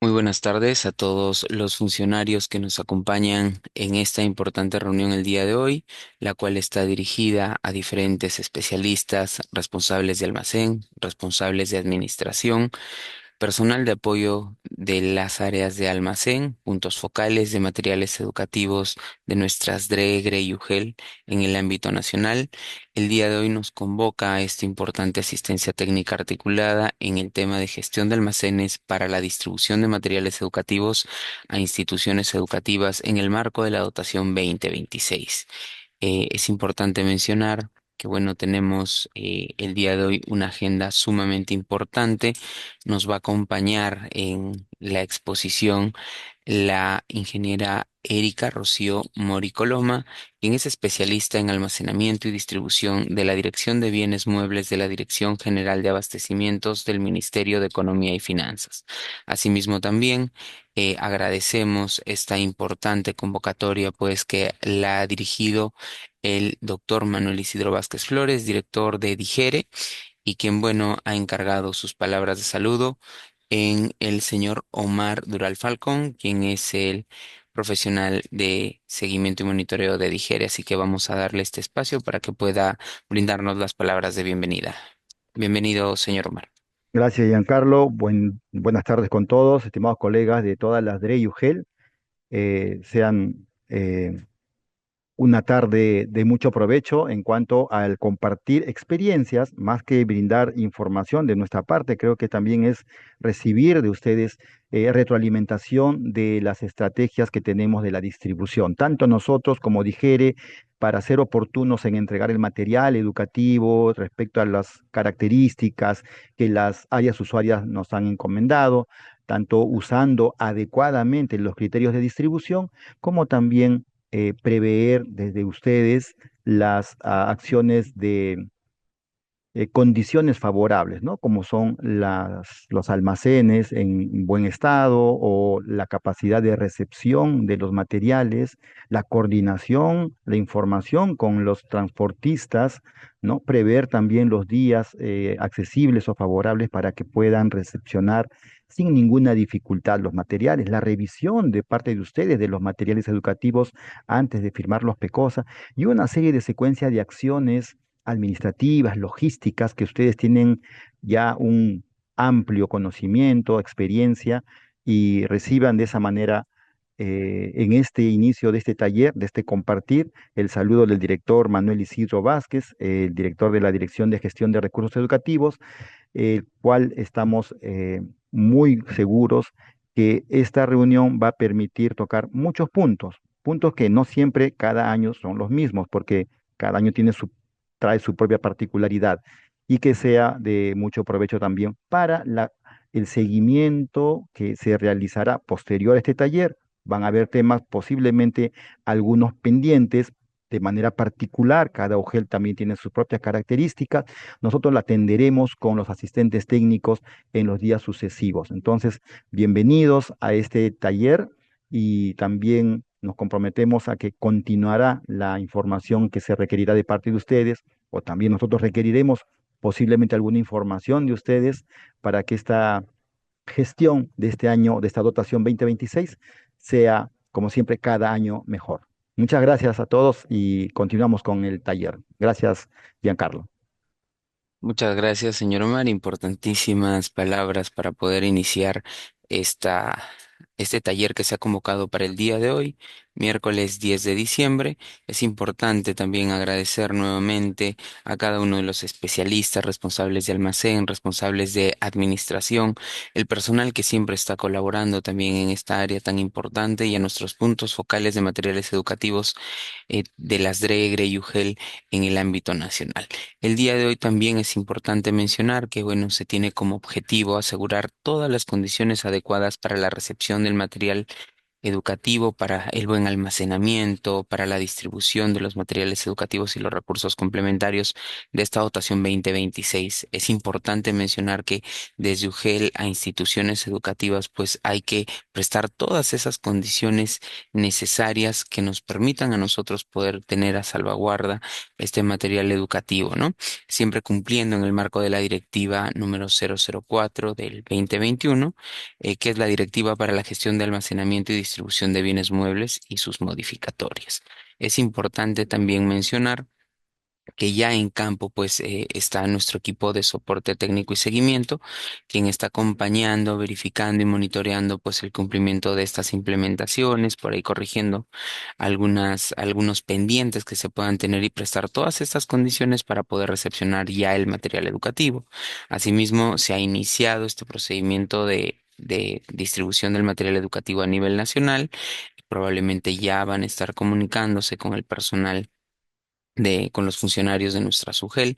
Muy buenas tardes a todos los funcionarios que nos acompañan en esta importante reunión el día de hoy, la cual está dirigida a diferentes especialistas, responsables de almacén, responsables de administración, personal de apoyo de las áreas de almacén, puntos focales de materiales educativos de nuestras DRE, GRE y UGEL en el ámbito nacional. El día de hoy nos convoca a esta importante asistencia técnica articulada en el tema de gestión de almacenes para la distribución de materiales educativos a instituciones educativas en el marco de la dotación 2026. Es importante mencionar que, bueno, tenemos el día de hoy una agenda sumamente importante. Nos va a acompañar en la exposición la ingeniera Erika Rocío Moricoloma, quien es especialista en almacenamiento y distribución de la Dirección de Bienes Muebles de la Dirección General de Abastecimientos del Ministerio de Economía y Finanzas. Asimismo, también agradecemos esta importante convocatoria, pues que la ha dirigido el doctor Manuel Isidro Vázquez Flores, director de Digere, y quien, bueno, ha encargado sus palabras de saludo en el señor Omar Dural Falcón, quien es el profesional de seguimiento y monitoreo de Digere, así que vamos a darle este espacio para que pueda brindarnos las palabras de bienvenida. Bienvenido, señor Omar. Gracias, Giancarlo. Buenas tardes con todos, estimados colegas de todas las DRE y UGEL. Sean una tarde de mucho provecho en cuanto al compartir experiencias, más que brindar información de nuestra parte, creo que también es recibir de ustedes retroalimentación de las estrategias que tenemos de la distribución, tanto nosotros como Digere, para ser oportunos en entregar el material educativo respecto a las características que las áreas usuarias nos han encomendado, tanto usando adecuadamente los criterios de distribución, como también prever desde ustedes las acciones de condiciones favorables, ¿no? Como son los almacenes en buen estado o la capacidad de recepción de los materiales, la coordinación, la información con los transportistas, ¿no? Prever también los días accesibles o favorables para que puedan recepcionar sin ninguna dificultad los materiales, la revisión de parte de ustedes de los materiales educativos antes de firmar los PECOSA y una serie de secuencias de acciones administrativas, logísticas, que ustedes tienen ya un amplio conocimiento, experiencia y reciban de esa manera en este inicio de este taller, de este compartir, el saludo del director Manuel Isidro Vázquez, el director de la Dirección de Gestión de Recursos Educativos, el cual estamos muy seguros que esta reunión va a permitir tocar muchos puntos, puntos que no siempre cada año son los mismos, porque cada año trae su propia particularidad y que sea de mucho provecho también para el seguimiento que se realizará posterior a este taller. Van a haber temas, posiblemente algunos pendientes de manera particular, cada OGEL también tiene sus propias características. Nosotros la atenderemos con los asistentes técnicos en los días sucesivos. Entonces, bienvenidos a este taller y también nos comprometemos a que continuará la información que se requerirá de parte de ustedes o también nosotros requeriremos posiblemente alguna información de ustedes para que esta gestión de este año, de esta dotación 2026, sea, como siempre, cada año mejor. Muchas gracias a todos y continuamos con el taller. Gracias, Giancarlo. Muchas gracias, señor Omar. Importantísimas palabras para poder iniciar esta, este taller que se ha convocado para el día de hoy, miércoles 10 de diciembre. Es importante también agradecer nuevamente a cada uno de los especialistas, responsables de almacén, responsables de administración, el personal que siempre está colaborando también en esta área tan importante y a nuestros puntos focales de materiales educativos de las DRE, y UGEL en el ámbito nacional. El día de hoy también es importante mencionar que, bueno, se tiene como objetivo asegurar todas las condiciones adecuadas para la recepción del material educativo para el buen almacenamiento, para la distribución de los materiales educativos y los recursos complementarios de esta dotación 2026. Es importante mencionar que desde UGEL a instituciones educativas, pues hay que prestar todas esas condiciones necesarias que nos permitan a nosotros poder tener a salvaguarda este material educativo, ¿no? Siempre cumpliendo en el marco de la directiva número 004 del 2021, que es la directiva para la gestión de almacenamiento y distribución de bienes muebles y sus modificatorias. Es importante también mencionar que ya en campo pues está nuestro equipo de soporte técnico y seguimiento, quien está acompañando, verificando y monitoreando pues el cumplimiento de estas implementaciones, por ahí corrigiendo algunos pendientes que se puedan tener y prestar todas estas condiciones para poder recepcionar ya el material educativo. Asimismo, se ha iniciado este procedimiento de distribución del material educativo a nivel nacional. Probablemente ya van a estar comunicándose con el personal con los funcionarios de nuestra SUGEL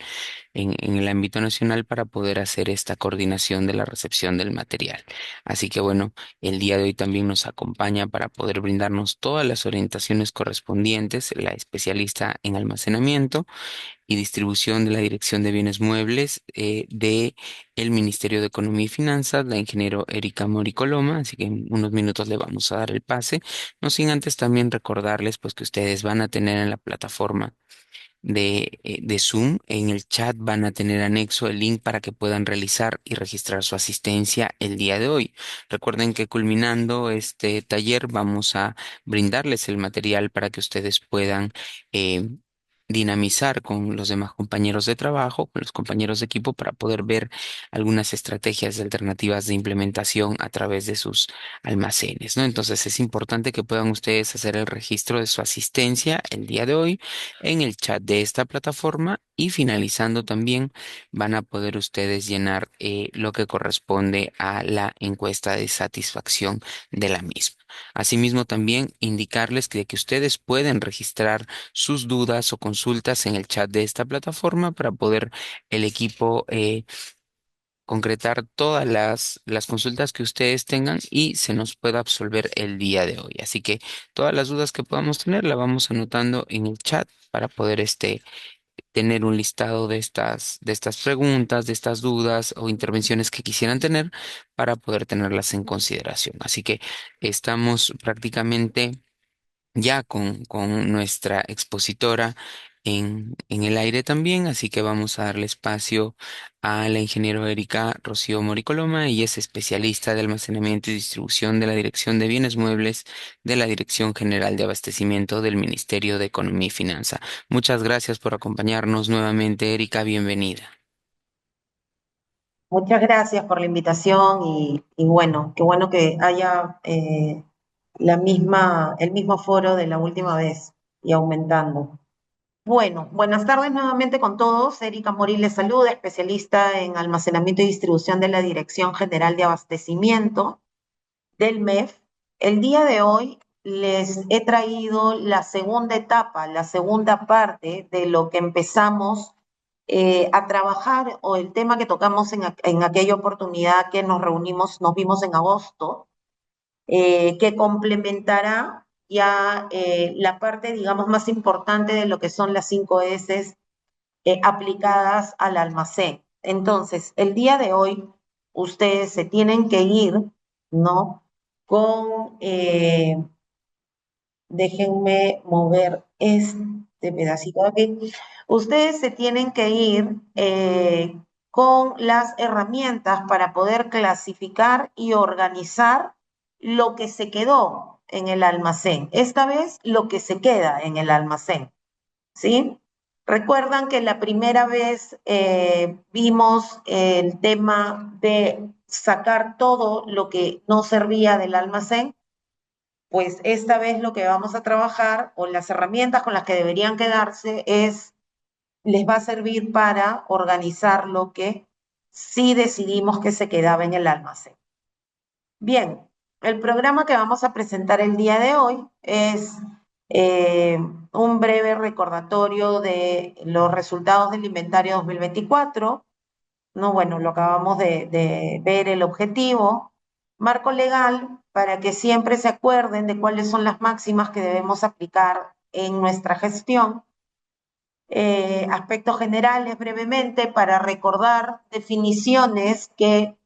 en el ámbito nacional para poder hacer esta coordinación de la recepción del material. Así que bueno, el día de hoy también nos acompaña para poder brindarnos todas las orientaciones correspondientes, la especialista en almacenamiento y distribución de la Dirección de Bienes Muebles de el Ministerio de Economía y Finanzas, la ingeniero Erika Moricoloma, así que en unos minutos le vamos a dar el pase, no sin antes también recordarles pues que ustedes van a tener en la plataforma de Zoom. En el chat van a tener anexo el link para que puedan realizar y registrar su asistencia el día de hoy. Recuerden que culminando este taller vamos a brindarles el material para que ustedes puedan eh, dinamizar con los demás compañeros de trabajo, con los compañeros de equipo para poder ver algunas estrategias alternativas de implementación a través de sus almacenes, ¿no? Entonces es importante que puedan ustedes hacer el registro de su asistencia el día de hoy en el chat de esta plataforma y finalizando también van a poder ustedes llenar lo que corresponde a la encuesta de satisfacción de la misma. Asimismo, también indicarles que ustedes pueden registrar sus dudas o consultas en el chat de esta plataforma para poder el equipo concretar todas las consultas que ustedes tengan y se nos pueda absolver el día de hoy. Así que todas las dudas que podamos tener la vamos anotando en el chat para poder tener un listado de estas preguntas, de estas dudas o intervenciones que quisieran tener para poder tenerlas en consideración. Así que estamos prácticamente ya con nuestra expositora en el aire también, así que vamos a darle espacio a la ingeniera Erika Rocío Moricoloma. Ella es especialista de almacenamiento y distribución de la Dirección de Bienes Muebles de la Dirección General de Abastecimiento del Ministerio de Economía y Finanza. Muchas gracias por acompañarnos nuevamente, Erika, bienvenida. Muchas gracias por la invitación y bueno, qué bueno que haya el mismo foro de la última vez y aumentando. Bueno, buenas tardes nuevamente con todos. Erika Morín les saluda, especialista en almacenamiento y distribución de la Dirección General de Abastecimiento del MEF. El día de hoy les he traído la segunda etapa, la segunda parte de lo que empezamos a trabajar o el tema que tocamos en aquella oportunidad que nos reunimos, nos vimos en agosto, que complementará ya la parte, digamos, más importante de lo que son las 5 S aplicadas al almacén. Entonces, el día de hoy, ustedes se tienen que ir, ¿no? Con, déjenme mover este pedacito aquí. Ustedes se tienen que ir con las herramientas para poder clasificar y organizar lo que se quedó en el almacén. Esta vez, lo que se queda en el almacén, ¿sí? Recuerdan que la primera vez vimos el tema de sacar todo lo que no servía del almacén. Pues esta vez lo que vamos a trabajar o las herramientas con las que deberían quedarse les va a servir para organizar lo que sí decidimos que se quedaba en el almacén. Bien, el programa que vamos a presentar el día de hoy es un breve recordatorio de los resultados del inventario 2024. No, bueno, lo acabamos de ver el objetivo. marco legal para que siempre se acuerden de cuáles son las máximas que debemos aplicar en nuestra gestión. Aspectos generales brevemente para recordar definiciones que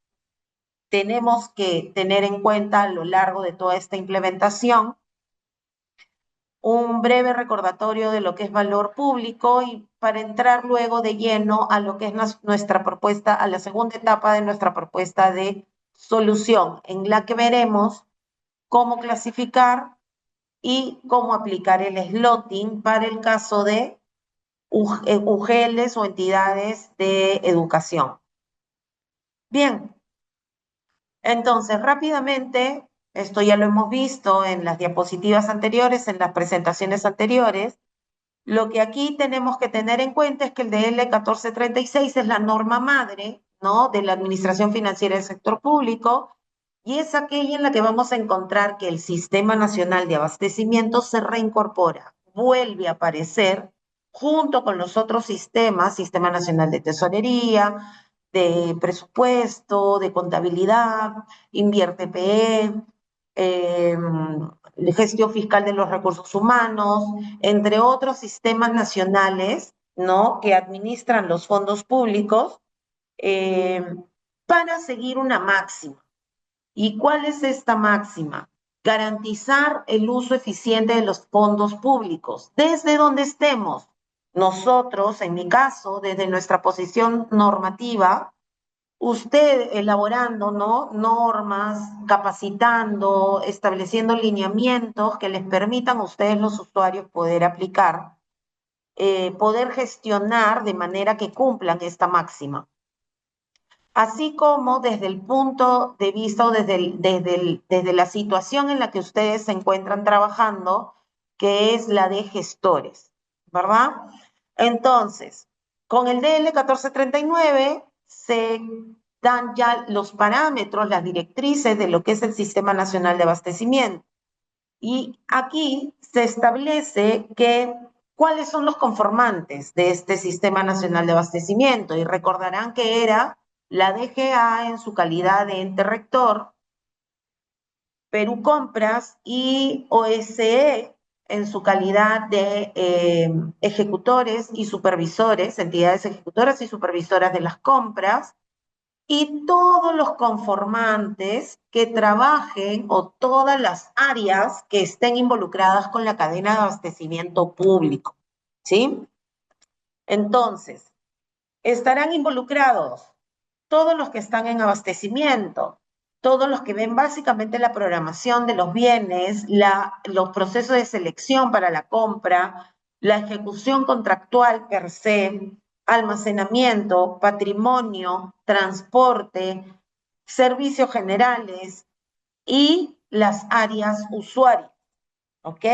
tenemos que tener en cuenta a lo largo de toda esta implementación. Un breve recordatorio de lo que es valor público y para entrar luego de lleno a lo que es nuestra propuesta, a la segunda etapa de nuestra propuesta de solución, en la que veremos cómo clasificar y cómo aplicar el slotting para el caso de UGELs o entidades de educación. Bien, entonces rápidamente, esto ya lo hemos visto en las diapositivas anteriores, en las presentaciones anteriores. Lo que aquí tenemos que tener en cuenta es que el DL 1436 es la norma madre, ¿no?, de la Administración Financiera del Sector Público, y es aquella en la que vamos a encontrar que el Sistema Nacional de Abastecimiento se reincorpora, vuelve a aparecer junto con los otros sistemas, Sistema Nacional de Tesorería, de presupuesto, de contabilidad, Invierte PE, gestión fiscal de los recursos humanos, entre otros sistemas nacionales, ¿no?, que administran los fondos públicos, eh, para seguir una máxima. ¿Y cuál es esta máxima? Garantizar el uso eficiente de los fondos públicos, desde donde estemos. Nosotros, en mi caso, desde nuestra posición normativa, usted elaborando, ¿no?, normas, capacitando, estableciendo lineamientos que les permitan a ustedes, los usuarios, poder aplicar, poder gestionar de manera que cumplan esta máxima. Así como desde el punto de vista o desde la situación en la que ustedes se encuentran trabajando, que es la de gestores, ¿verdad? Entonces, con el DL 1439 se dan ya los parámetros, las directrices de lo que es el Sistema Nacional de Abastecimiento. Y aquí se establece que cuáles son los conformantes de este Sistema Nacional de Abastecimiento. Y recordarán que era la DGA en su calidad de ente rector, Perú Compras y OSE en su calidad de ejecutores y supervisores, entidades ejecutoras y supervisoras de las compras, y todos los conformantes que trabajen o todas las áreas que estén involucradas con la cadena de abastecimiento público, ¿sí? Entonces, estarán involucrados todos los que están en abastecimiento, todos los que ven básicamente la programación de los bienes, los procesos de selección para la compra, la ejecución contractual per se, almacenamiento, patrimonio, transporte, servicios generales y las áreas usuarias, ¿ok?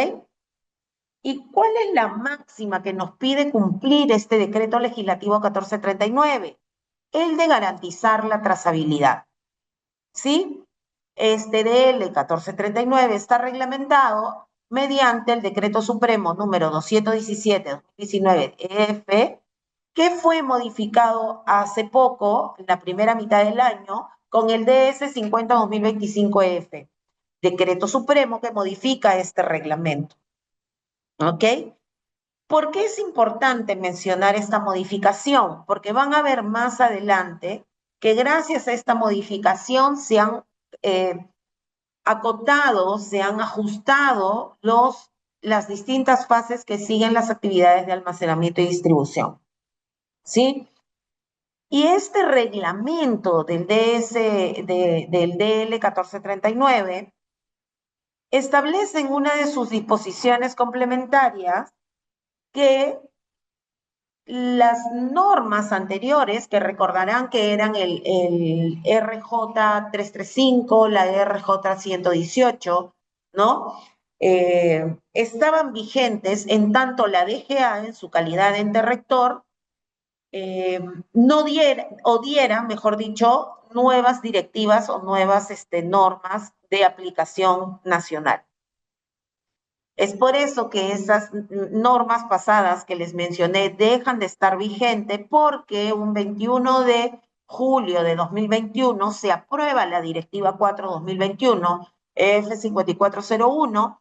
¿Y cuál es la máxima que nos pide cumplir este decreto legislativo 1439? El de garantizar la trazabilidad, ¿sí? Este DL 1439 está reglamentado mediante el Decreto Supremo número 217/2019-EF, que fue modificado hace poco, en la primera mitad del año, con el DS 50/2025-EF, Decreto Supremo que modifica este reglamento. ¿Ok? ¿Por qué es importante mencionar esta modificación? Porque van a ver más adelante que gracias a esta modificación se han acotado, se han ajustado las distintas fases que siguen las actividades de almacenamiento y distribución. ¿Sí? Y este reglamento del del DL 1439 establece en una de sus disposiciones complementarias que las normas anteriores, que recordarán que eran el RJ 335, la RJ 118, ¿no? Estaban vigentes en tanto la DGA, en su calidad de ente rector, no diera, mejor dicho, nuevas directivas o nuevas normas de aplicación nacional. Es por eso que esas normas pasadas que les mencioné dejan de estar vigentes, porque un 21 de julio de 2021 se aprueba la Directiva 4-2021 F5401,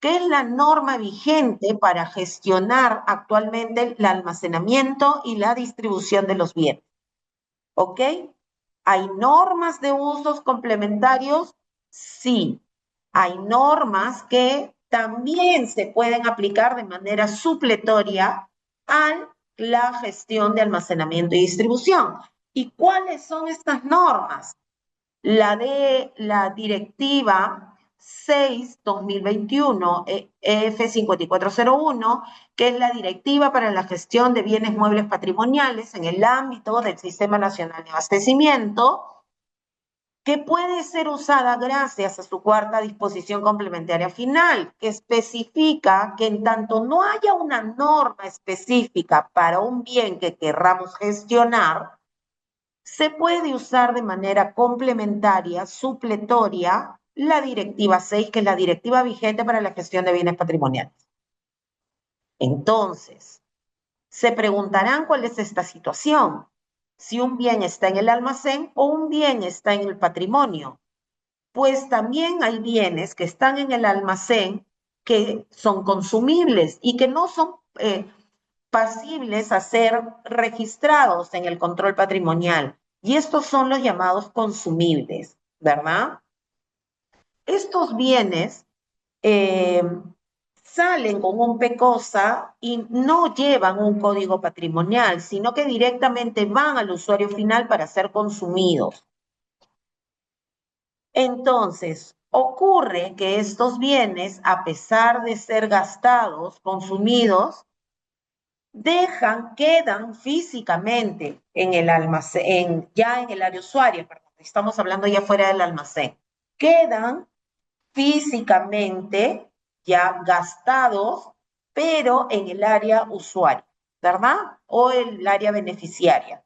que es la norma vigente para gestionar actualmente el almacenamiento y la distribución de los bienes. ¿Ok? ¿Hay normas de usos complementarios? Sí. Hay normas que también se pueden aplicar de manera supletoria a la gestión de almacenamiento y distribución. ¿Y cuáles son estas normas? La de la Directiva 6-2021 F5401, que es la Directiva para la Gestión de Bienes Muebles Patrimoniales en el ámbito del Sistema Nacional de Abastecimiento, que puede ser usada gracias a su cuarta disposición complementaria final, que especifica que en tanto no haya una norma específica para un bien que querramos gestionar, se puede usar de manera complementaria, supletoria, la Directiva 6, que es la directiva vigente para la gestión de bienes patrimoniales. Entonces, se preguntarán cuál es esta situación, si un bien está en el almacén o un bien está en el patrimonio. Pues también hay bienes que están en el almacén que son consumibles y que no son pasibles a ser registrados en el control patrimonial. Y estos son los llamados consumibles, ¿verdad? Estos bienes eh, salen con un PECOSA y no llevan un código patrimonial, sino que directamente van al usuario final para ser consumidos. Entonces, ocurre que estos bienes, a pesar de ser gastados, consumidos, quedan físicamente en el almacén, ya en el área usuaria, perdón, estamos hablando ya fuera del almacén, quedan físicamente ya gastados, pero en el área usuaria, ¿verdad? O el área beneficiaria,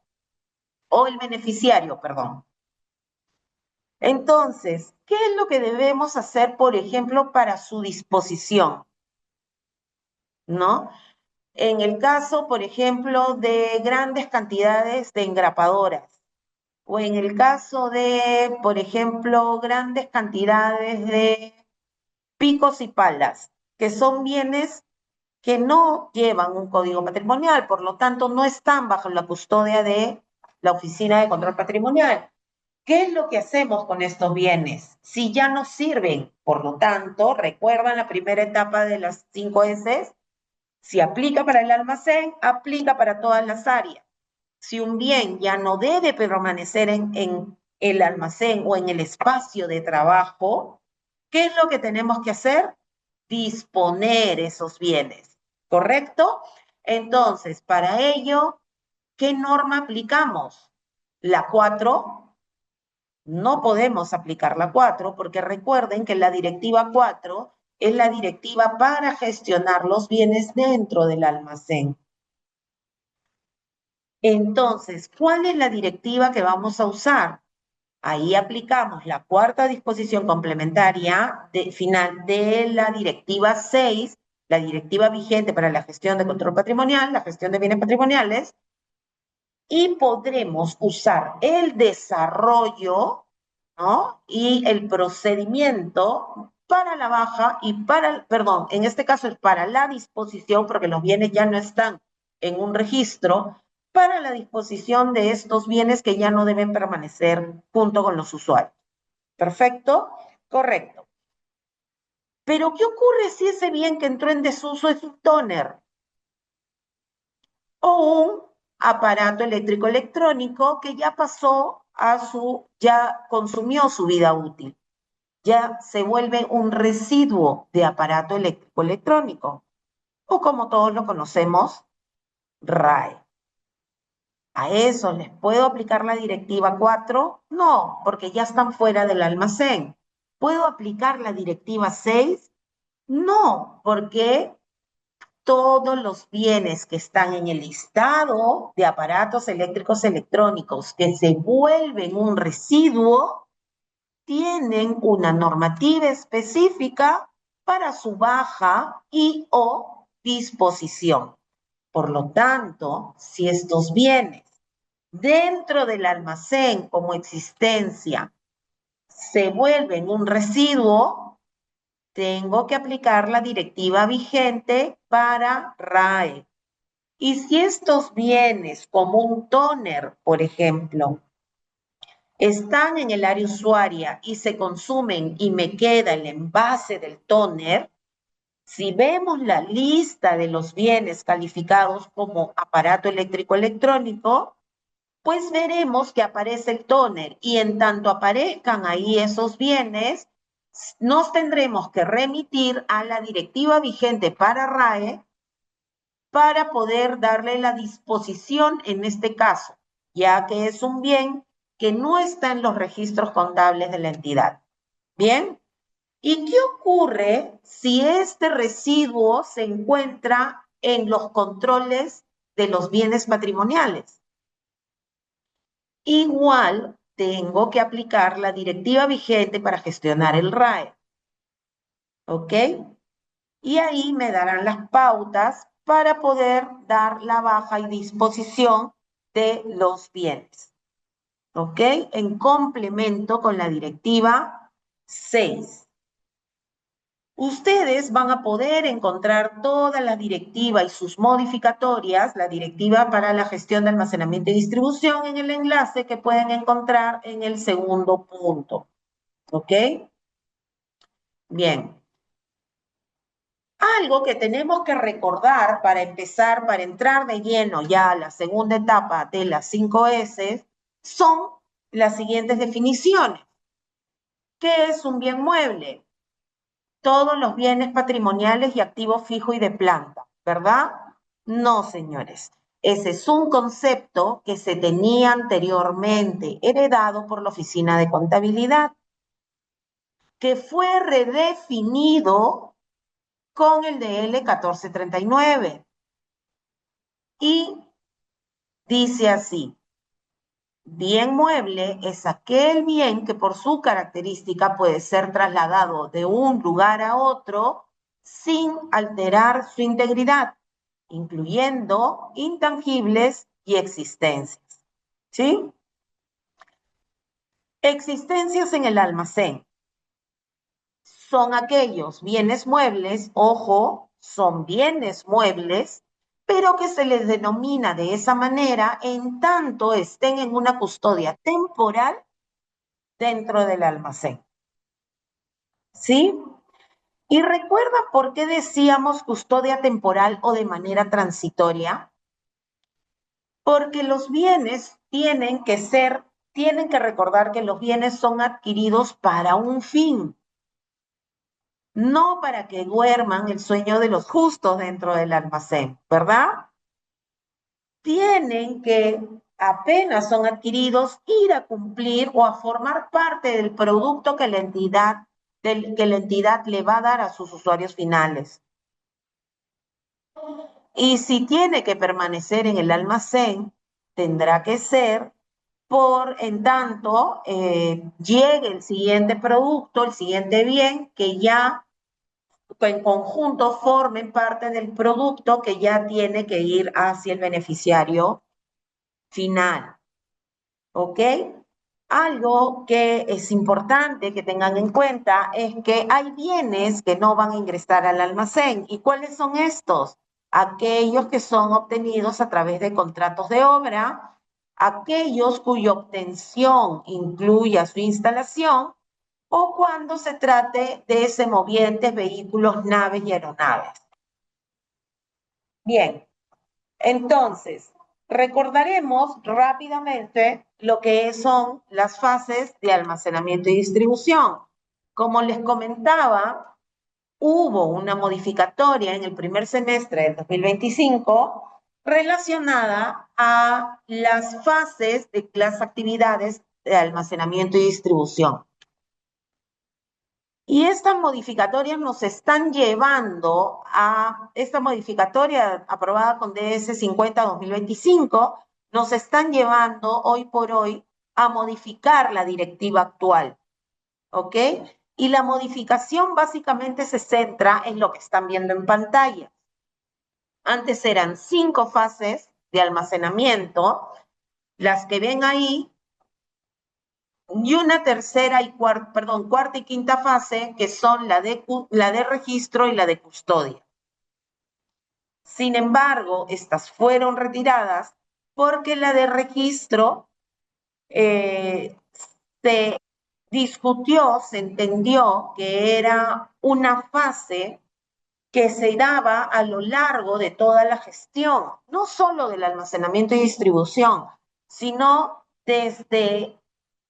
o el beneficiario, perdón. Entonces, ¿qué es lo que debemos hacer, por ejemplo, para su disposición? ¿No? En el caso, por ejemplo, de grandes cantidades de engrapadoras, o en el caso de, por ejemplo, grandes cantidades de picos y palas, que son bienes que no llevan un código patrimonial, por lo tanto, no están bajo la custodia de la Oficina de Control Patrimonial. ¿Qué es lo que hacemos con estos bienes? Si ya no sirven, por lo tanto, recuerdan la primera etapa de las 5 S, si aplica para el almacén, aplica para todas las áreas. Si un bien ya no debe permanecer en el almacén o en el espacio de trabajo, ¿qué es lo que tenemos que hacer? Disponer esos bienes, ¿correcto? Entonces, para ello, ¿qué norma aplicamos? La 4. No podemos aplicar la 4 porque recuerden que la directiva 4 es la directiva para gestionar los bienes dentro del almacén. Entonces, ¿cuál es la directiva que vamos a usar? Ahí aplicamos la cuarta disposición complementaria final de la directiva 6, la directiva vigente para la gestión de control patrimonial, la gestión de bienes patrimoniales, y podremos usar el desarrollo, ¿no? Y el procedimiento para la baja y para, perdón, en este caso es para la disposición, porque los bienes ya no están en un registro, para la disposición de estos bienes que ya no deben permanecer junto con los usuarios. ¿Perfecto? Correcto. Pero, ¿qué ocurre si ese bien que entró en desuso es un tóner o un aparato eléctrico electrónico que ya pasó ya consumió su vida útil? Ya se vuelve un residuo de aparato eléctrico electrónico, o como todos lo conocemos, RAE. ¿A eso les puedo aplicar la directiva 4? No, porque ya están fuera del almacén. ¿Puedo aplicar la directiva 6? No, porque todos los bienes que están en el listado de aparatos eléctricos electrónicos que se vuelven un residuo tienen una normativa específica para su baja y o disposición. Por lo tanto, si estos bienes dentro del almacén como existencia se vuelven un residuo, tengo que aplicar la directiva vigente para RAE. Y si estos bienes, como un tóner, por ejemplo, están en el área usuaria y se consumen y me queda el envase del tóner, si vemos la lista de los bienes calificados como aparato eléctrico electrónico, pues veremos que aparece el tóner y en tanto aparezcan ahí esos bienes, nos tendremos que remitir a la directiva vigente para RAE para poder darle la disposición en este caso, ya que es un bien que no está en los registros contables de la entidad. ¿Bien? ¿Y qué ocurre si este residuo se encuentra en los controles de los bienes patrimoniales? Igual tengo que aplicar la directiva vigente para gestionar el RAE. ¿Ok? Y ahí me darán las pautas para poder dar la baja y disposición de los bienes. ¿Ok? En complemento con la directiva 6. Ustedes van a poder encontrar toda la directiva y sus modificatorias, la directiva para la gestión de almacenamiento y distribución, en el enlace que pueden encontrar en el segundo punto. ¿Ok? Bien. Algo que tenemos que recordar para empezar, para entrar de lleno ya a la segunda etapa de las 5S, son las siguientes definiciones. ¿Qué es un bien mueble? Todos los bienes patrimoniales y activos fijos y de planta, ¿verdad? No, señores. Ese es un concepto que se tenía anteriormente, heredado por la Oficina de Contabilidad, que fue redefinido con el DL 1439. Y dice así: bien mueble es aquel bien que por su característica puede ser trasladado de un lugar a otro sin alterar su integridad, incluyendo intangibles y existencias. ¿Sí? Existencias en el almacén. Son aquellos bienes muebles, ojo, son bienes muebles, pero que se les denomina de esa manera en tanto estén en una custodia temporal dentro del almacén. ¿Sí? ¿Y recuerda por qué decíamos custodia temporal o de manera transitoria? Porque los bienes tienen que recordar que los bienes son adquiridos para un fin, no para que duerman el sueño de los justos dentro del almacén, ¿verdad? Tienen que, apenas son adquiridos, ir a cumplir o a formar parte del producto que la entidad le va a dar a sus usuarios finales. Y si tiene que permanecer en el almacén, tendrá que ser en tanto llegue el siguiente producto, el siguiente bien, que ya en conjunto formen parte del producto que ya tiene que ir hacia el beneficiario final. ¿Ok? Algo que es importante que tengan en cuenta es que hay bienes que no van a ingresar al almacén. ¿Y cuáles son estos? Aquellos que son obtenidos a través de contratos de obra, aquellos cuya obtención incluya su instalación, o cuando se trate de semovientes, vehículos, naves y aeronaves. Bien, entonces, recordaremos rápidamente lo que son las fases de almacenamiento y distribución. Como les comentaba, hubo una modificatoria en el primer semestre del 2025 relacionada a las fases de las actividades de almacenamiento y distribución. Y estas modificatorias nos están llevando esta modificatoria aprobada con DS 50-2025, nos están llevando hoy por hoy a modificar la directiva actual, ¿ok? Y la modificación básicamente se centra en lo que están viendo en pantalla. Antes eran 5 fases de almacenamiento. las que ven ahí, y una tercera y cuarta y quinta fase, que son la de registro y la de custodia. Sin embargo, estas fueron retiradas porque la de registro se discutió, se entendió que era una fase que se daba a lo largo de toda la gestión, no solo del almacenamiento y distribución, sino desde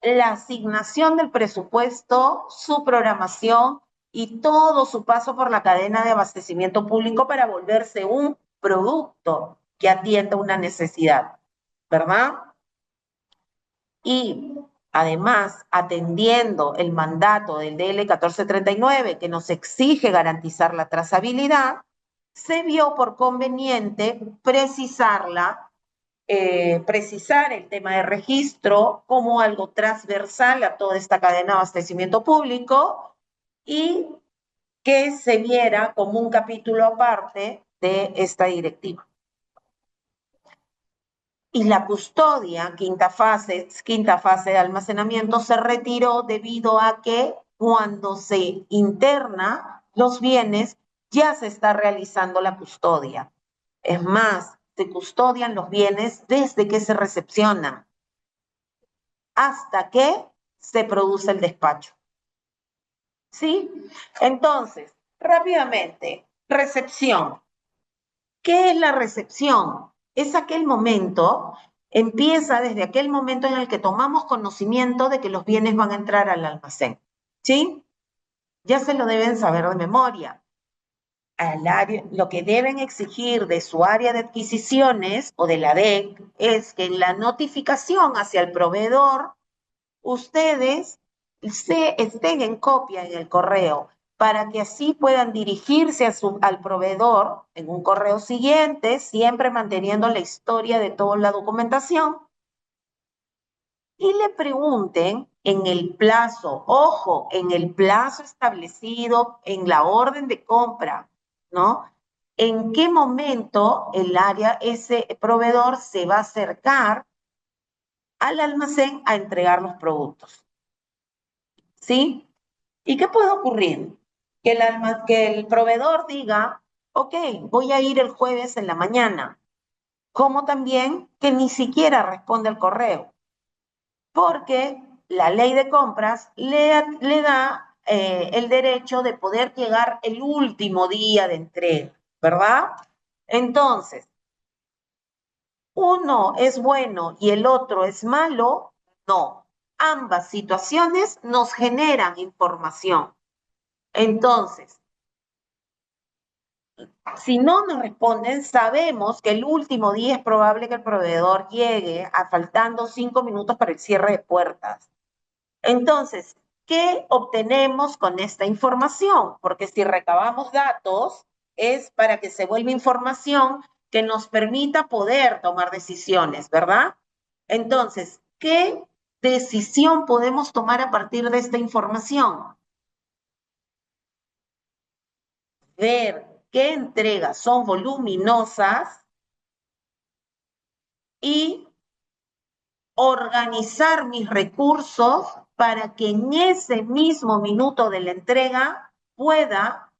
la asignación del presupuesto, su programación y todo su paso por la cadena de abastecimiento público para volverse un producto que atienda una necesidad, ¿verdad? Y además, atendiendo el mandato del DL 1439, que nos exige garantizar la trazabilidad, se vio por conveniente precisar el tema de registro como algo transversal a toda esta cadena de abastecimiento público y que se viera como un capítulo aparte de esta directiva. Y la custodia, quinta fase de almacenamiento, se retiró debido a que cuando se interna los bienes, ya se está realizando la custodia. Es más, se custodian los bienes desde que se recepcionan hasta que se produce el despacho. ¿Sí? Entonces, rápidamente, recepción. ¿Qué es la recepción? Es aquel momento, empieza desde aquel momento en el que tomamos conocimiento de que los bienes van a entrar al almacén. ¿Sí? Ya se lo deben saber de memoria. Lo que deben exigir de su área de adquisiciones o de la DEC es que en la notificación hacia el proveedor ustedes estén en copia en el correo para que así puedan dirigirse al proveedor en un correo siguiente, siempre manteniendo la historia de toda la documentación, y le pregunten en el plazo, ojo, en el plazo establecido en la orden de compra, ¿no? ¿En qué momento ese proveedor se va a acercar al almacén a entregar los productos? ¿Sí? ¿Y qué puede ocurrir? Que el proveedor diga, ok, voy a ir el jueves en la mañana, como también que ni siquiera responde al correo, porque la ley de compras le da el derecho de poder llegar el último día de entrega, ¿verdad? Entonces, uno es bueno y el otro es malo, no. Ambas situaciones nos generan información. Entonces, si no nos responden, sabemos que el último día es probable que el proveedor llegue a faltando 5 minutos para el cierre de puertas. Entonces, ¿qué obtenemos con esta información? Porque si recabamos datos, es para que se vuelva información que nos permita poder tomar decisiones, ¿verdad? Entonces, ¿qué decisión podemos tomar a partir de esta información? Ver qué entregas son voluminosas y organizar mis recursos para que en ese mismo minuto de la entrega pueda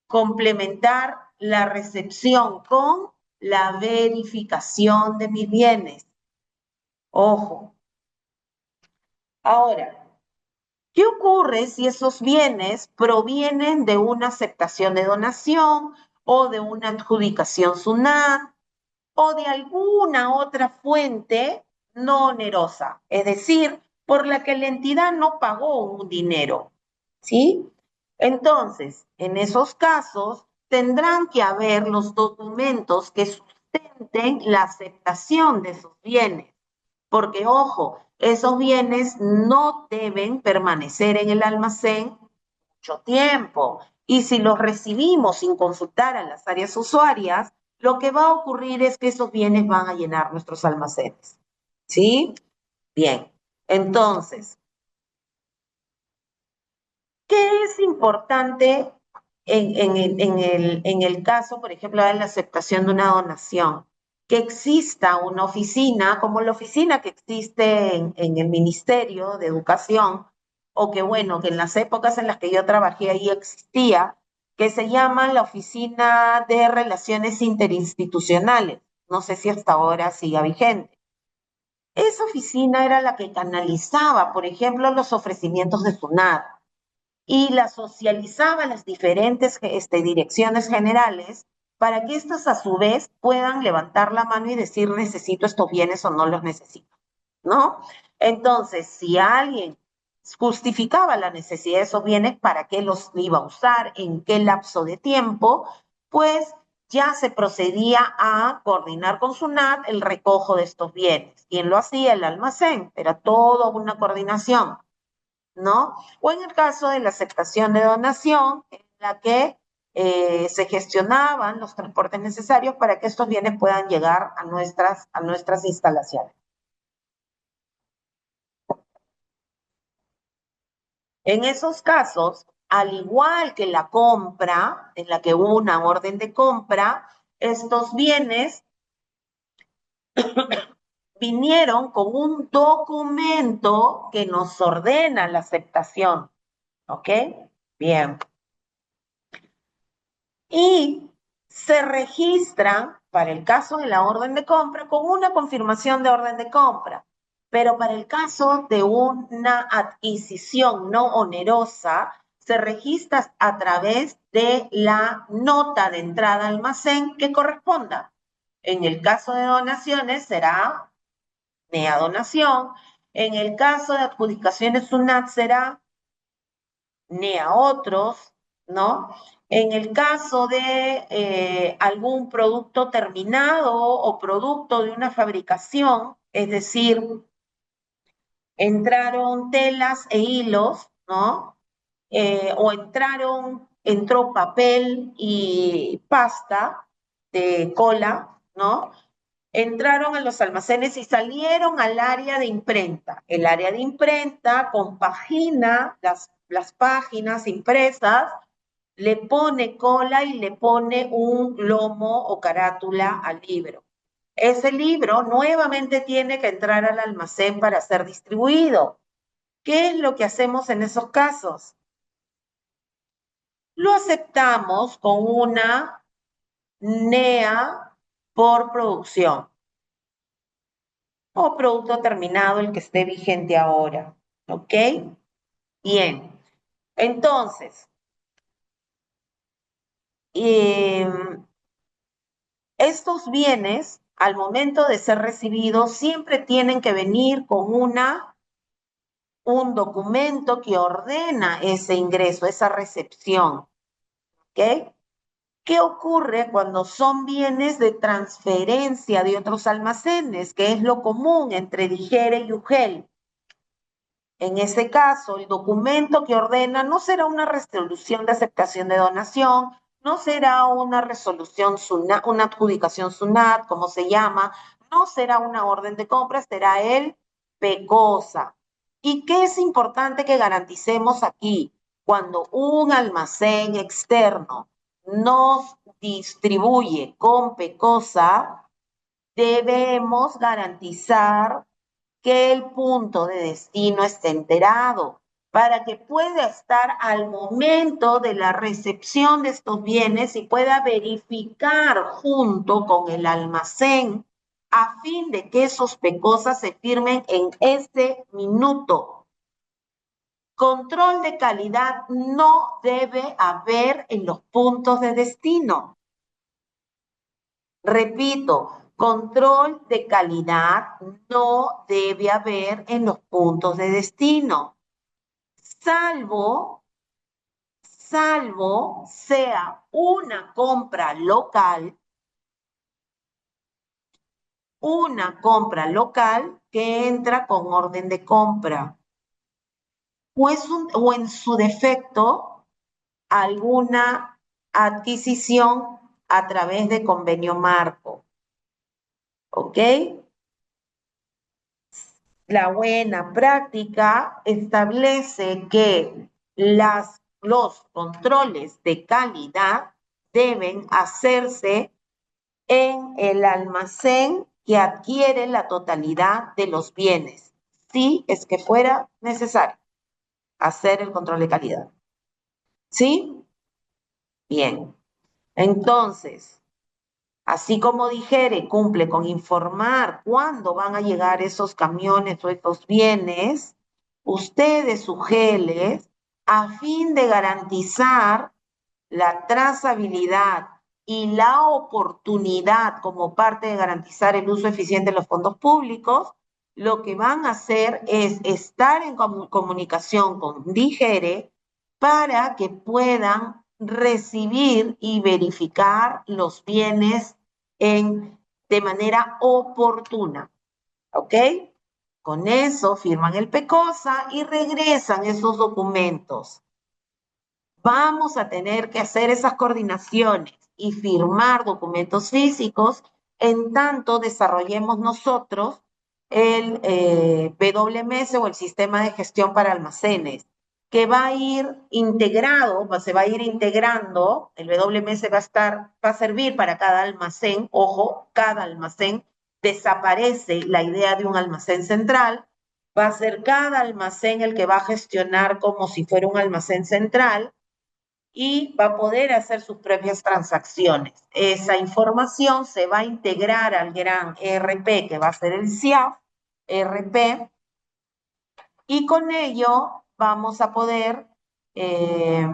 complementar la recepción con la verificación de mis bienes. Ojo. Ahora, ¿qué ocurre si esos bienes provienen de una aceptación de donación o de una adjudicación SUNAT o de alguna otra fuente no onerosa? Es decir, por la que la entidad no pagó un dinero, ¿sí? Entonces, en esos casos, tendrán que haber los documentos que sustenten la aceptación de esos bienes. Porque, ojo, esos bienes no deben permanecer en el almacén mucho tiempo. Y si los recibimos sin consultar a las áreas usuarias, lo que va a ocurrir es que esos bienes van a llenar nuestros almacenes. ¿Sí? Bien. Entonces, ¿qué es importante en el caso, por ejemplo, de la aceptación de una donación? que exista una oficina, como la oficina que existe en el Ministerio de Educación, o que bueno, que en las épocas en las que yo trabajé ahí existía, que se llama la Oficina de Relaciones Interinstitucionales. No sé si hasta ahora siga vigente. Esa oficina era la que canalizaba, por ejemplo, los ofrecimientos de SUNAT y la socializaba a las diferentes direcciones generales para que éstas a su vez puedan levantar la mano y decir necesito estos bienes o no los necesito, ¿no? Entonces, si alguien justificaba la necesidad de esos bienes, para qué los iba a usar, en qué lapso de tiempo, pues ya se procedía a coordinar con SUNAT el recojo de estos bienes. ¿Quién lo hacía? El almacén. Era toda una coordinación, ¿no? O en el caso de la aceptación de donación, en la que se gestionaban los transportes necesarios para que estos bienes puedan llegar a nuestras instalaciones. En esos casos, al igual que la compra, en la que hubo una orden de compra, estos bienes vinieron con un documento que nos ordena la aceptación. ¿Ok? Bien. Y se registran para el caso de la orden de compra con una confirmación de orden de compra. Pero para el caso de una adquisición no onerosa, se registra a través de la nota de entrada al almacén que corresponda. En el caso de donaciones será NEA donación. En el caso de adjudicaciones SUNAT será ni a otros, ¿no? En el caso de algún producto terminado o producto de una fabricación, es decir, entraron telas e hilos, ¿no? O entró papel y pasta de cola, ¿no? Entraron a los almacenes y salieron al área de imprenta. El área de imprenta compagina las páginas impresas, le pone cola y le pone un lomo o carátula al libro. Ese libro nuevamente tiene que entrar al almacén para ser distribuido. ¿Qué es lo que hacemos en esos casos? Lo aceptamos con una NEA por producción o producto terminado, el que esté vigente ahora. ¿Ok? Bien. Entonces, estos bienes, al momento de ser recibidos, siempre tienen que venir con un documento que ordena ese ingreso, esa recepción. ¿Ok? ¿Qué ocurre cuando son bienes de transferencia de otros almacenes, que es lo común entre Dijere y UGEL? En ese caso, el documento que ordena no será una resolución de aceptación de donación, no será una resolución SUNAT, una adjudicación SUNAT, como se llama, no será una orden de compra, será el PECOSA. ¿Y qué es importante que garanticemos aquí? Cuando un almacén externo nos distribuye con PECOSA, debemos garantizar que el punto de destino esté enterado para que pueda estar al momento de la recepción de estos bienes y pueda verificar junto con el almacén a fin de que esos PECOSAS se firmen en ese minuto. Control de calidad no debe haber en los puntos de destino. Repito, control de calidad no debe haber en los puntos de destino, salvo sea una compra local que entra con orden de compra, o en su defecto alguna adquisición a través de convenio marco. ¿Ok? La buena práctica establece que los controles de calidad deben hacerse en el almacén que adquiere la totalidad de los bienes, si es que fuera necesario hacer el control de calidad. ¿Sí? Bien. Entonces, así como dijere, cumple con informar cuándo van a llegar esos camiones o esos bienes, ustedes, sugeles, a fin de garantizar la trazabilidad y la oportunidad como parte de garantizar el uso eficiente de los fondos públicos, lo que van a hacer es estar en comunicación con DIGERE para que puedan recibir y verificar los bienes de manera oportuna. ¿Ok? Con eso firman el PECOSA y regresan esos documentos. Vamos a tener que hacer esas coordinaciones y firmar documentos físicos en tanto desarrollemos nosotros el WMS o el sistema de gestión para almacenes, que va a ir integrado, se va a ir integrando, el WMS va a servir para cada almacén, ojo, cada almacén, desaparece la idea de un almacén central, va a ser cada almacén el que va a gestionar como si fuera un almacén central, y va a poder hacer sus propias transacciones. Esa información se va a integrar al gran ERP que va a ser el CIAF, ERP, y con ello vamos a poder, eh,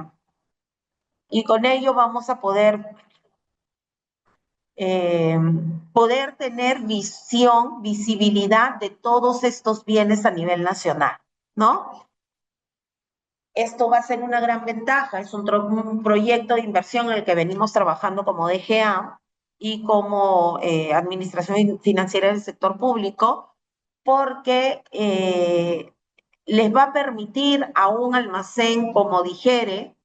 poder tener visibilidad de todos estos bienes a nivel nacional, ¿no? Esto va a ser una gran ventaja, es un proyecto de inversión en el que venimos trabajando como DGA y como Administración Financiera del Sector Público, porque les va a permitir a un almacén como Digere,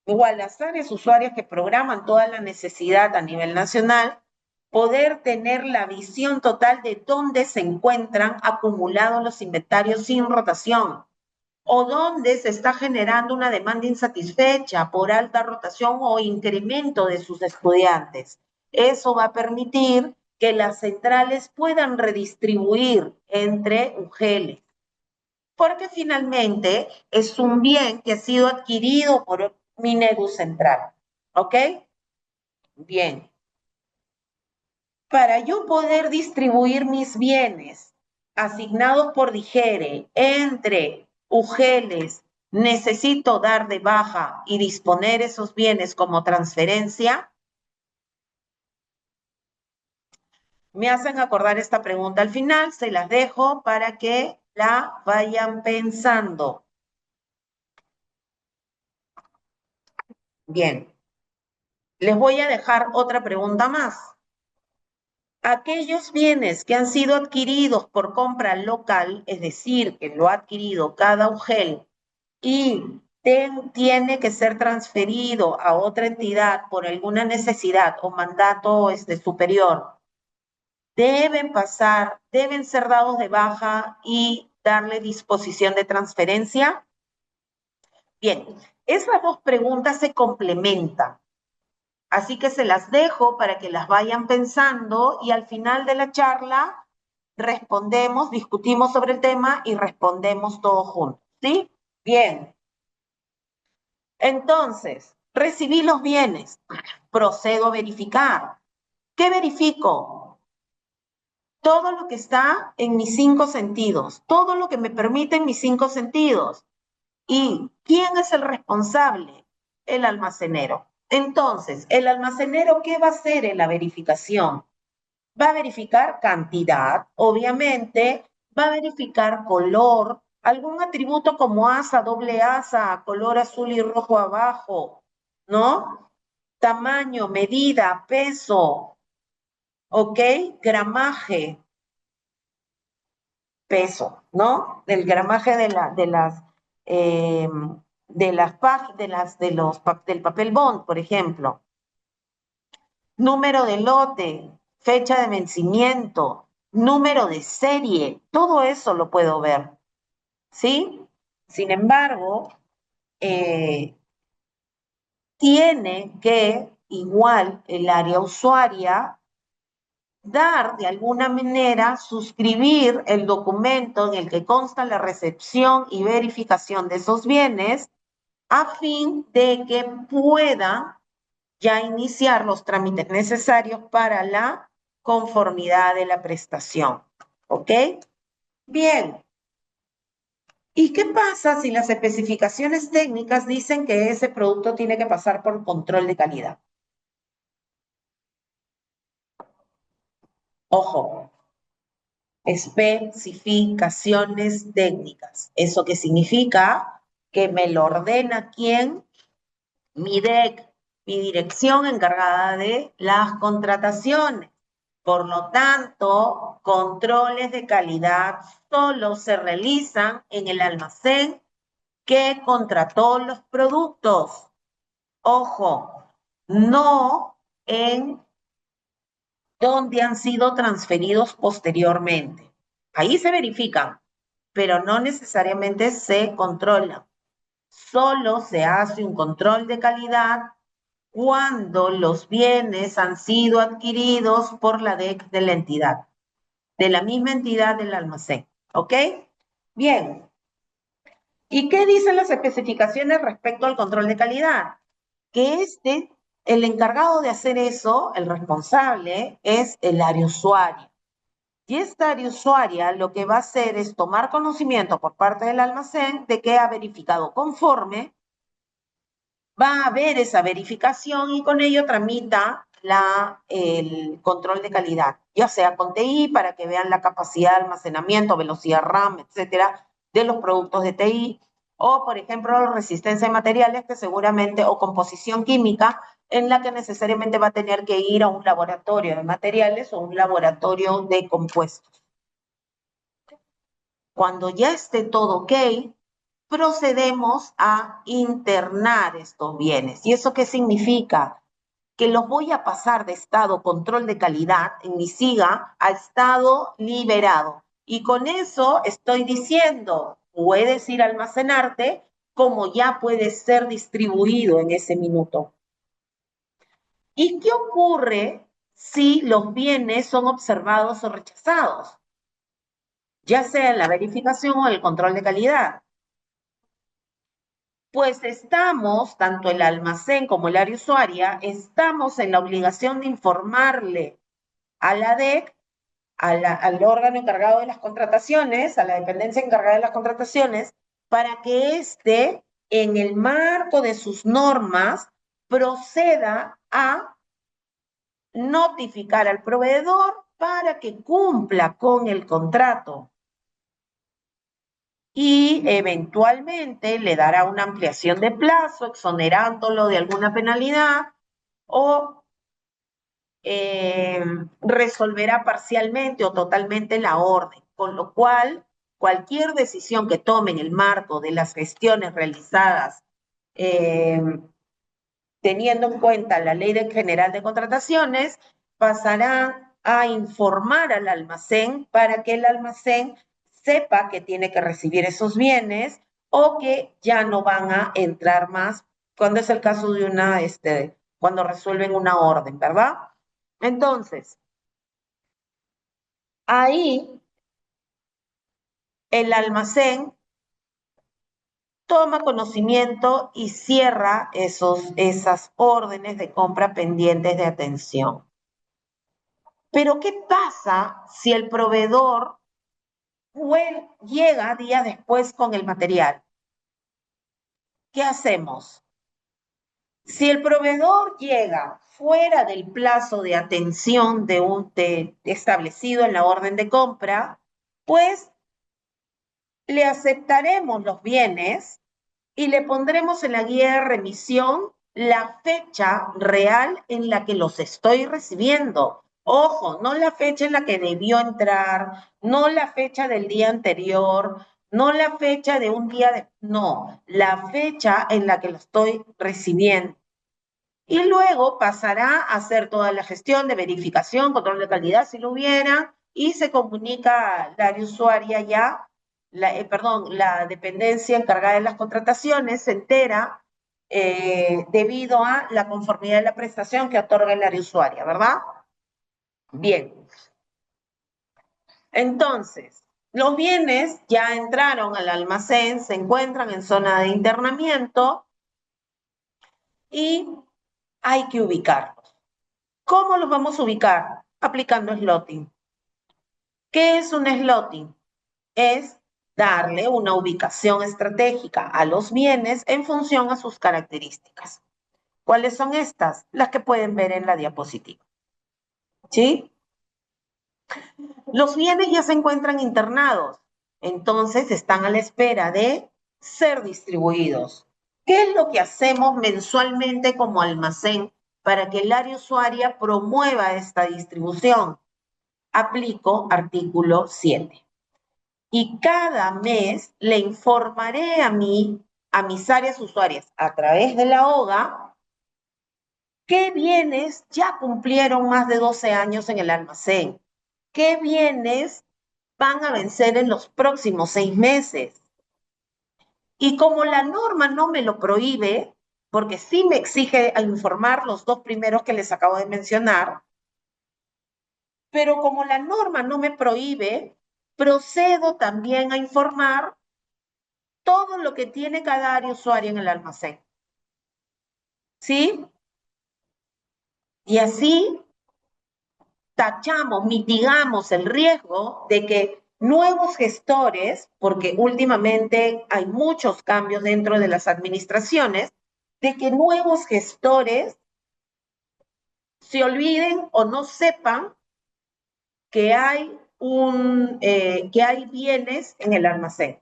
o a las áreas usuarias que programan toda la necesidad a nivel nacional, poder tener la visión total de dónde se encuentran acumulados los inventarios sin rotación, o dónde se está generando una demanda insatisfecha por alta rotación o incremento de sus estudiantes. Eso va a permitir que las centrales puedan redistribuir entre UGELes, porque finalmente es un bien que ha sido adquirido por Minedu Central. ¿Ok? Bien. Para yo poder distribuir mis bienes asignados por Digere entre UGELes, necesito dar de baja y disponer esos bienes como transferencia. Me hacen acordar esta pregunta al final, se las dejo para que la vayan pensando. Bien, les voy a dejar otra pregunta más. Aquellos bienes que han sido adquiridos por compra local, es decir, que lo ha adquirido cada UGEL y tiene que ser transferido a otra entidad por alguna necesidad o mandato superior, deben ser dados de baja y darle disposición de transferencia. Bien, esas dos preguntas se complementan. Así que se las dejo para que las vayan pensando y al final de la charla respondemos, discutimos sobre el tema y respondemos todos juntos. ¿Sí? Bien. Entonces, recibí los bienes, procedo a verificar. ¿Qué verifico? Todo lo que está en mis 5 sentidos, todo lo que me permiten mis 5 sentidos. ¿Y quién es el responsable? El almacenero. Entonces, ¿el almacenero qué va a hacer en la verificación? Va a verificar cantidad, obviamente, va a verificar color, algún atributo como asa, doble asa, color azul y rojo abajo, ¿no? Tamaño, medida, peso, ¿ok? Gramaje, peso, ¿no? Del gramaje eh, del papel bond, por ejemplo. Número de lote, fecha de vencimiento, número de serie, todo eso lo puedo ver, ¿sí? Sin embargo, tiene que igual el área usuaria, dar de alguna manera, suscribir el documento en el que consta la recepción y verificación de esos bienes a fin de que pueda ya iniciar los trámites necesarios para la conformidad de la prestación. ¿Ok? Bien. ¿Y qué pasa si las especificaciones técnicas dicen que ese producto tiene que pasar por control de calidad? Ojo, especificaciones técnicas. ¿Eso qué significa? Que me lo ordena quién, mi DEC, mi dirección encargada de las contrataciones. Por lo tanto, controles de calidad solo se realizan en el almacén que contrató los productos. Ojo, no en donde han sido transferidos posteriormente. Ahí se verifican, pero no necesariamente se controlan. Solo se hace un control de calidad cuando los bienes han sido adquiridos por la DEC de la entidad, de la misma entidad del almacén. ¿Ok? Bien. ¿Y qué dicen las especificaciones respecto al control de calidad? Que el encargado de hacer eso, el responsable, es el área usuaria. Y esta área usuaria lo que va a hacer es tomar conocimiento por parte del almacén de que ha verificado conforme, va a ver esa verificación y con ello tramita el control de calidad, ya sea con TI para que vean la capacidad de almacenamiento, velocidad RAM, etcétera, de los productos de TI, o por ejemplo resistencia de materiales que seguramente, o composición química, en la que necesariamente va a tener que ir a un laboratorio de materiales o un laboratorio de compuestos. Cuando ya esté todo ok, procedemos a internar estos bienes. ¿Y eso qué significa? Que los voy a pasar de estado control de calidad en mi SIGA a estado liberado. Y con eso estoy diciendo, puedes ir a almacenarte como ya puede ser distribuido en ese minuto. ¿Y qué ocurre si los bienes son observados o rechazados? Ya sea en la verificación o el control de calidad. Pues estamos, tanto el almacén como el área usuaria, estamos en la obligación de informarle a la DEC, al órgano encargado de las contrataciones, a la dependencia encargada de las contrataciones, para que éste, en el marco de sus normas, proceda a notificar al proveedor para que cumpla con el contrato y eventualmente le dará una ampliación de plazo, exonerándolo de alguna penalidad o resolverá parcialmente o totalmente la orden, con lo cual cualquier decisión que tome en el marco de las gestiones realizadas teniendo en cuenta la Ley General de Contrataciones, pasará a informar al almacén para que el almacén sepa que tiene que recibir esos bienes o que ya no van a entrar más cuando es el caso de cuando resuelven una orden, ¿verdad? Entonces, ahí el almacén toma conocimiento y cierra esas órdenes de compra pendientes de atención. Pero ¿qué pasa si el proveedor llega días después con el material? ¿Qué hacemos? Si el proveedor llega fuera del plazo de atención establecido en la orden de compra, pues le aceptaremos los bienes y le pondremos en la guía de remisión la fecha real en la que los estoy recibiendo. Ojo, no la fecha en la que debió entrar, no la fecha del día anterior, no la fecha de un día no, la fecha en la que lo estoy recibiendo. Y luego pasará a hacer toda la gestión de verificación, control de calidad si lo hubiera, y se comunica al área usuaria ya, la dependencia encargada de las contrataciones se entera debido a la conformidad de la prestación que otorga el área usuaria, ¿verdad? Bien. Entonces, los bienes ya entraron al almacén, se encuentran en zona de internamiento y hay que ubicarlos. ¿Cómo los vamos a ubicar? Aplicando slotting. ¿Qué es un slotting? Es darle una ubicación estratégica a los bienes en función a sus características. ¿Cuáles son estas? Las que pueden ver en la diapositiva. ¿Sí? Los bienes ya se encuentran internados, entonces están a la espera de ser distribuidos. ¿Qué es lo que hacemos mensualmente como almacén para que el área usuaria promueva esta distribución? Aplico artículo 7. Y cada mes le informaré a mis áreas usuarias, a través de la OGA, qué bienes ya cumplieron más de 12 años en el almacén, qué bienes van a vencer en los próximos 6 meses. Y como la norma no me lo prohíbe, porque sí me exige a informar los dos primeros que les acabo de mencionar, pero como la norma no me prohíbe, procedo también a informar todo lo que tiene cada área usuaria en el almacén. ¿Sí? Y así tachamos, mitigamos el riesgo de que nuevos gestores, porque últimamente hay muchos cambios dentro de las administraciones, de que nuevos gestores se olviden o no sepan que que hay bienes en el almacén.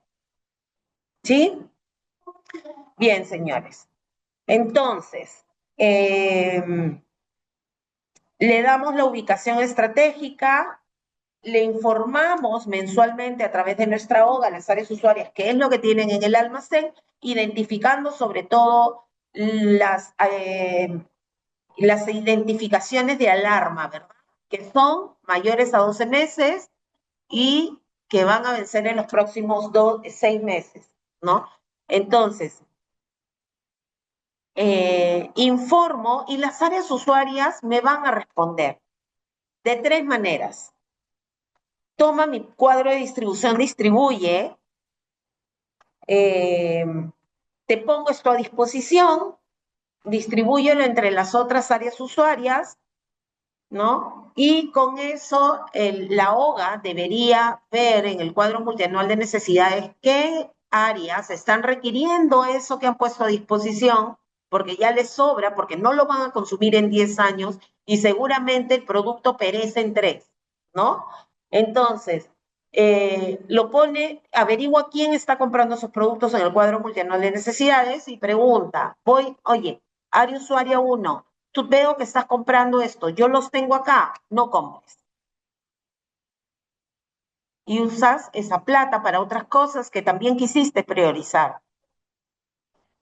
¿Sí? Bien, señores. Entonces, le damos la ubicación estratégica, le informamos mensualmente a través de nuestra OGA a las áreas usuarias qué es lo que tienen en el almacén, identificando sobre todo las identificaciones de alarma, ¿verdad? Que son mayores a 12 meses y que van a vencer en los próximos 6 meses, ¿no? Entonces, informo y las áreas usuarias me van a responder de 3 maneras. Toma mi cuadro de distribución, distribuye, eh, te pongo esto a disposición, distribúyelo entre las otras áreas usuarias, ¿no? Y con eso la OGA debería ver en el cuadro multianual de necesidades qué áreas están requiriendo eso que han puesto a disposición, porque ya les sobra, porque no lo van a consumir en 10 años y seguramente el producto perece en 3, ¿no? Entonces, lo pone, averigua quién está comprando esos productos en el cuadro multianual de necesidades y pregunta, oye, área usuaria 1, tú veo que estás comprando esto, yo los tengo acá, no compres. Y usas esa plata para otras cosas que también quisiste priorizar.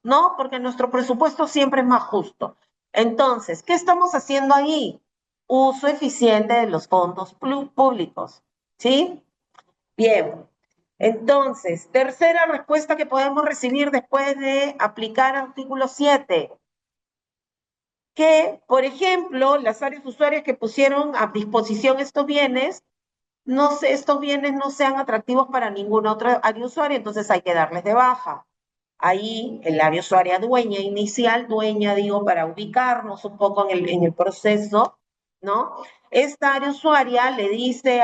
No, porque nuestro presupuesto siempre es más justo. Entonces, ¿qué estamos haciendo ahí? Uso eficiente de los fondos públicos. ¿Sí? Bien. Entonces, tercera respuesta que podemos recibir después de aplicar artículo 7. Que, por ejemplo, las áreas usuarias que pusieron a disposición estos bienes, estos bienes no sean atractivos para ninguna otra área usuaria, entonces hay que darles de baja. Ahí el área usuaria dueña inicial, dueña digo para ubicarnos un poco en el proceso, ¿no? Esta área usuaria le dice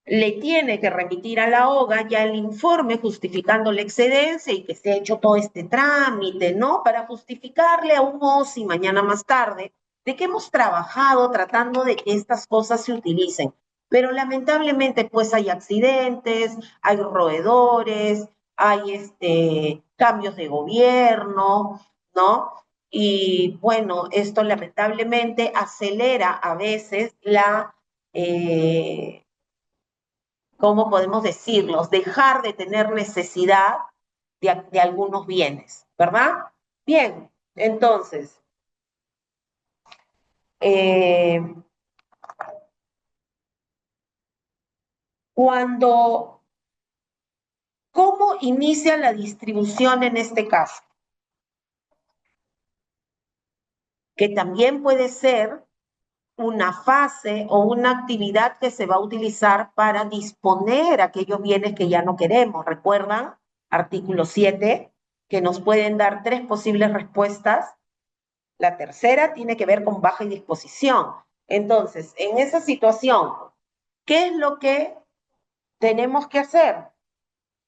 le tiene que remitir a la OGA ya el informe justificando la excedencia y que se ha hecho todo este trámite, ¿no? Para justificarle a un OSI mañana más tarde de que hemos trabajado tratando de que estas cosas se utilicen. Pero lamentablemente pues hay accidentes, hay roedores, hay cambios de gobierno, ¿no? Y bueno, esto lamentablemente acelera a veces ¿cómo podemos decirlos? Dejar de tener necesidad de algunos bienes, ¿verdad? Bien, entonces, eh, cuando ¿Cómo inicia la distribución en este caso? Que también puede ser una fase o una actividad que se va a utilizar para disponer aquellos bienes que ya no queremos. ¿Recuerdan? Artículo 7, que nos pueden dar tres posibles respuestas. La tercera tiene que ver con baja indisposición. Entonces, en esa situación, ¿qué es lo que tenemos que hacer?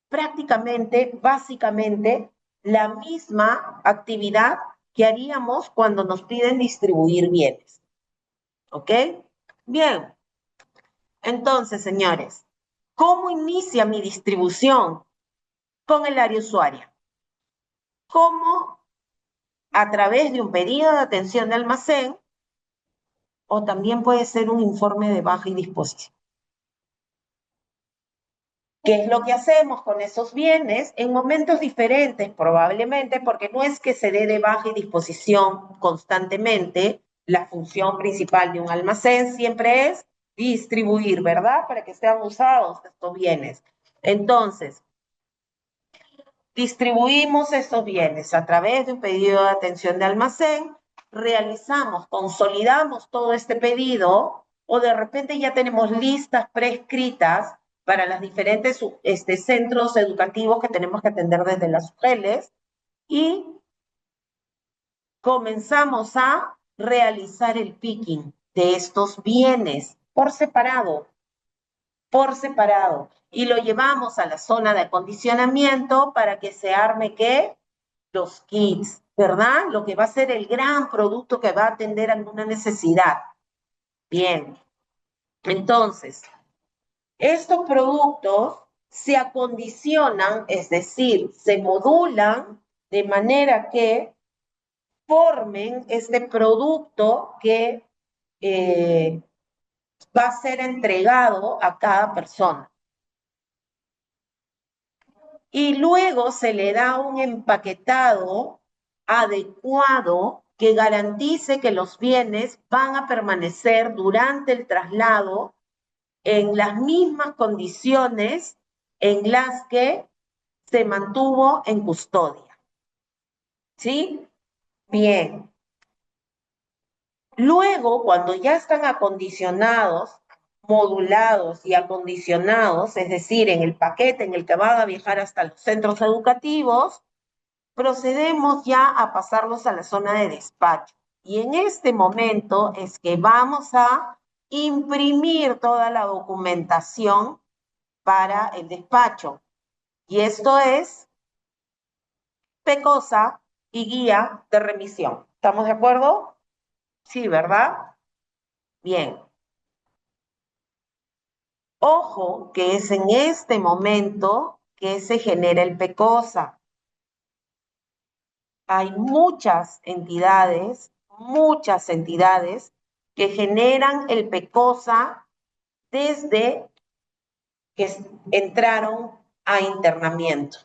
Prácticamente, básicamente, la misma actividad que haríamos cuando nos piden distribuir bienes. ¿Ok? Bien, entonces, señores, ¿cómo inicia mi distribución? Con el área usuaria. ¿Cómo? A través de un pedido de atención de almacén o también puede ser un informe de baja indisposición. ¿Qué es lo que hacemos con esos bienes en momentos diferentes probablemente? Porque no es que se dé de baja indisposición constantemente. La función principal de un almacén siempre es distribuir, ¿verdad? Para que sean usados estos bienes. Entonces, distribuimos estos bienes a través de un pedido de atención de almacén, realizamos, consolidamos todo este pedido o de repente ya tenemos listas prescritas para los diferentes centros educativos que tenemos que atender desde las UGELes y comenzamos a realizar el picking de estos bienes por separado, y lo llevamos a la zona de acondicionamiento para que se arme, ¿qué? Los kits, ¿verdad? Lo que va a ser el gran producto que va a atender alguna necesidad. Bien, entonces, estos productos se acondicionan, es decir, se modulan de manera que formen este producto que va a ser entregado a cada persona. Y luego se le da un empaquetado adecuado que garantice que los bienes van a permanecer durante el traslado en las mismas condiciones en las que se mantuvo en custodia. ¿Sí? Bien. Luego, cuando ya están acondicionados, modulados y acondicionados, es decir, en el paquete en el que van a viajar hasta los centros educativos, procedemos ya a pasarlos a la zona de despacho. Y en este momento es que vamos a imprimir toda la documentación para el despacho. Y esto es PECOSA y guía de remisión. ¿Estamos de acuerdo? Sí, ¿verdad? Bien. Ojo que es en este momento que se genera el PECOSA. Hay muchas entidades que generan el PECOSA desde que entraron a internamiento.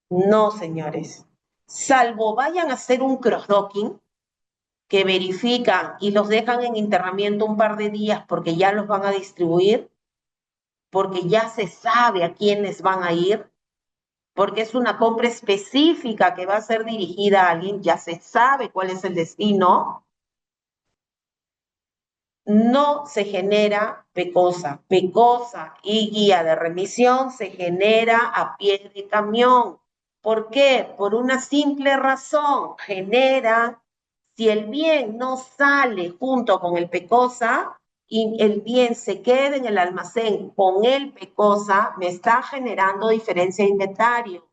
No, señores. Salvo vayan a hacer un cross-docking que verifican y los dejan en internamiento un par de días porque ya los van a distribuir, porque ya se sabe a quiénes van a ir, porque es una compra específica que va a ser dirigida a alguien, ya se sabe cuál es el destino, no se genera PECOSA. PECOSA y guía de remisión se genera a pie de camión. ¿Por qué? Por una simple razón. Genera, si el bien no sale junto con el PECOSA y el bien se queda en el almacén con el PECOSA, me está generando diferencia de inventario.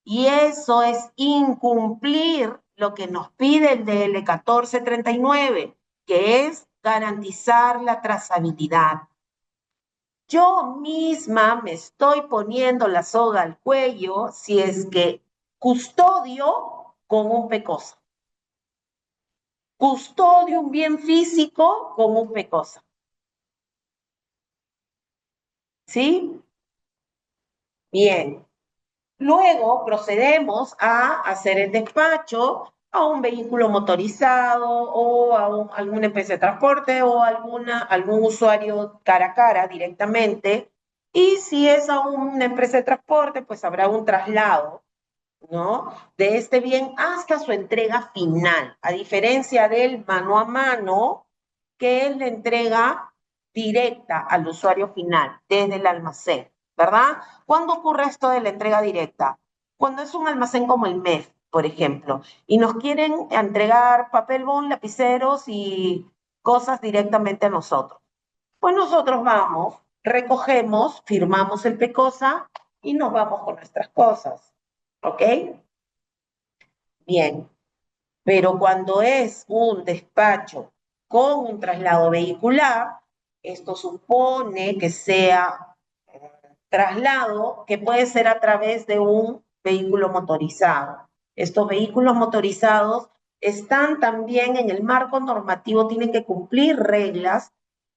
Y eso es incumplir lo que nos pide el DL 1439, que es garantizar la trazabilidad. Yo misma me estoy poniendo la soga al cuello si es que custodio con un PECOSA. Custodio un bien físico con un PECOSA. ¿Sí? Bien. Luego procedemos a hacer el despacho a un vehículo motorizado o a alguna empresa de transporte o algún usuario cara a cara directamente Y si es a una empresa de transporte, pues habrá un traslado, ¿no? De este bien hasta su entrega final, a diferencia del mano a mano, que es la entrega directa al usuario final, desde el almacén, ¿verdad? ¿Cuándo ocurre esto de la entrega directa? Cuando es un almacén como el MEF, por ejemplo, y nos quieren entregar papel bond, lapiceros y cosas directamente a nosotros. Pues nosotros vamos, recogemos, firmamos el PECOSA y nos vamos con nuestras cosas. ¿Ok? Bien. Pero cuando es un despacho con un traslado vehicular, esto supone que sea traslado que puede ser a través de un vehículo motorizado. Estos vehículos motorizados están también en el marco normativo, tienen que cumplir reglas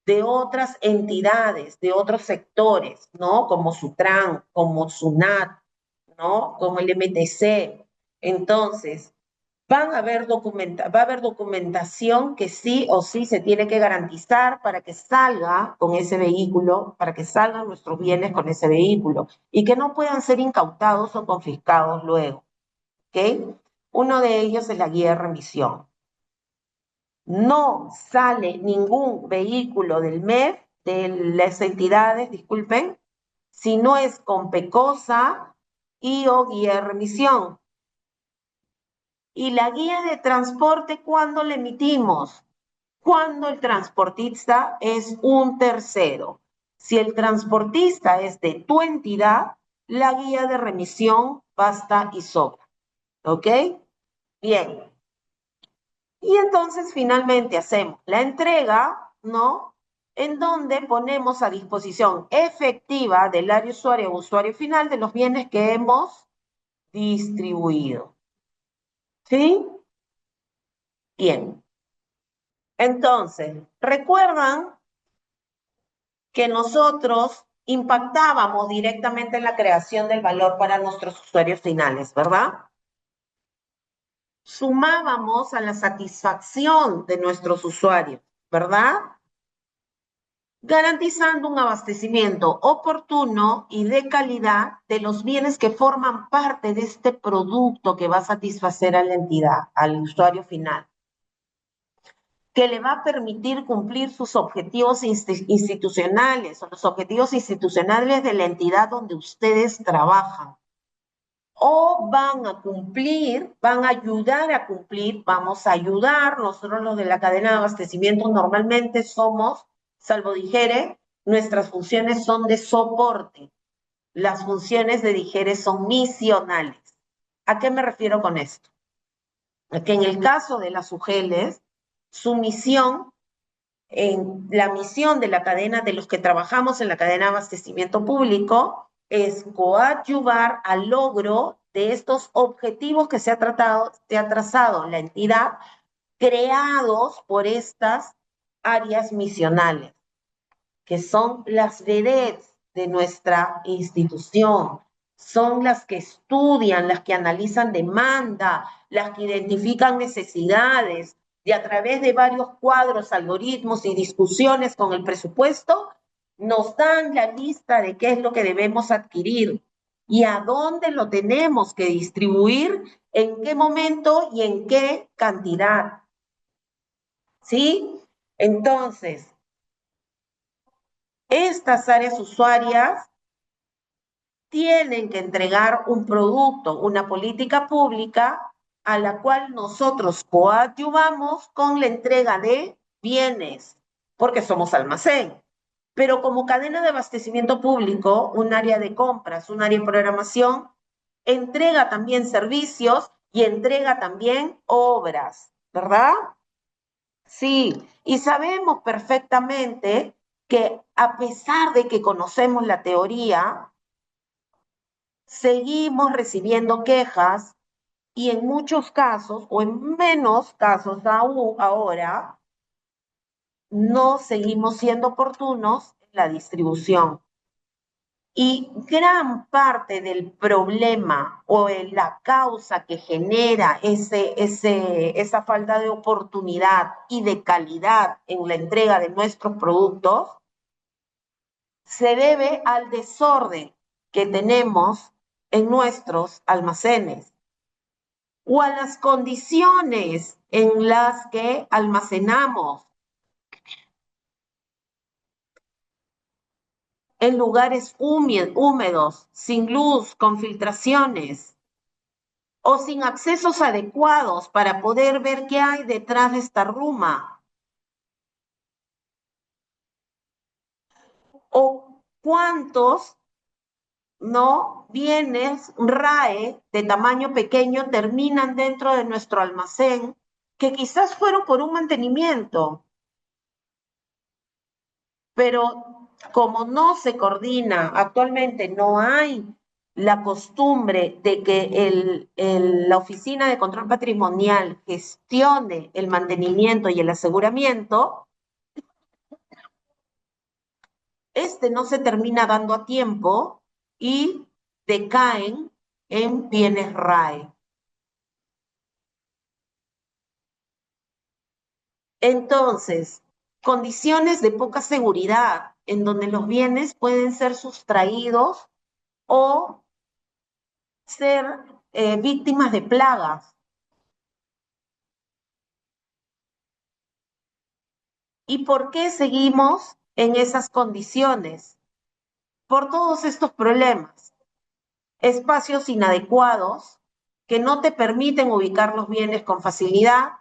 de otras entidades, de otros sectores, ¿no? Como Sutran, como SUNAT, ¿no? Como el MTC. Entonces, va a haber documentación que sí o sí se tiene que garantizar para que salga con ese vehículo, para que salgan nuestros bienes con ese vehículo y que no puedan ser incautados o confiscados luego. ¿Ok? Uno de ellos es la guía de remisión. No sale ningún vehículo del MEF, de las entidades, disculpen, si no es con PECOSA y o guía de remisión. Y la guía de transporte, ¿cuándo la emitimos? Cuando el transportista es un tercero. Si el transportista es de tu entidad, la guía de remisión basta y sobra. ¿Ok? Bien. Y entonces finalmente hacemos la entrega, ¿no? En donde ponemos a disposición efectiva del área usuario o usuario final de los bienes que hemos distribuido. ¿Sí? Bien. Entonces, ¿recuerdan que nosotros impactábamos directamente en la creación del valor para nuestros usuarios finales, ¿verdad? Sumábamos a la satisfacción de nuestros usuarios, ¿verdad? Garantizando un abastecimiento oportuno y de calidad de los bienes que forman parte de este producto que va a satisfacer a la entidad, al usuario final, que le va a permitir cumplir sus objetivos institucionales o los objetivos institucionales de la entidad donde ustedes trabajan. O van a cumplir, van a ayudar a cumplir, vamos a ayudar, nosotros los de la cadena de abastecimiento normalmente somos, salvo Digere, nuestras funciones son de soporte, las funciones de Digere son misionales. ¿A qué me refiero con esto? Que en el caso de las UGELes, su misión, en la misión de la cadena, de los que trabajamos en la cadena de abastecimiento público, es coadyuvar al logro de estos objetivos que se ha trazado la entidad, creados por estas áreas misionales, que son las vedettes de nuestra institución, son las que estudian, las que analizan demanda, las que identifican necesidades, y a través de varios cuadros, algoritmos y discusiones con el presupuesto, nos dan la lista de qué es lo que debemos adquirir y a dónde lo tenemos que distribuir, en qué momento y en qué cantidad. ¿Sí? Entonces, estas áreas usuarias tienen que entregar un producto, una política pública a la cual nosotros coadyuvamos con la entrega de bienes, porque somos almacén. Pero como cadena de abastecimiento público, un área de compras, un área de programación, entrega también servicios y entrega también obras, ¿verdad? Sí, y sabemos perfectamente que a pesar de que conocemos la teoría, seguimos recibiendo quejas y en muchos casos, o en menos casos aún ahora, no seguimos siendo oportunos en la distribución. Y gran parte del problema o en la causa que genera esa falta de oportunidad y de calidad en la entrega de nuestros productos se debe al desorden que tenemos en nuestros almacenes o a las condiciones en las que almacenamos, en lugares húmedos, sin luz, con filtraciones o sin accesos adecuados para poder ver qué hay detrás de esta ruma. O cuántos, ¿no?, bienes RAE de tamaño pequeño terminan dentro de nuestro almacén que quizás fueron por un mantenimiento, pero como no se coordina, actualmente no hay la costumbre de que la Oficina de Control Patrimonial gestione el mantenimiento y el aseguramiento, no se termina dando a tiempo y decaen en bienes RAE. Entonces, condiciones de poca seguridad en donde los bienes pueden ser sustraídos o ser víctimas de plagas. ¿Y por qué seguimos en esas condiciones? Por todos estos problemas. Espacios inadecuados que no te permiten ubicar los bienes con facilidad,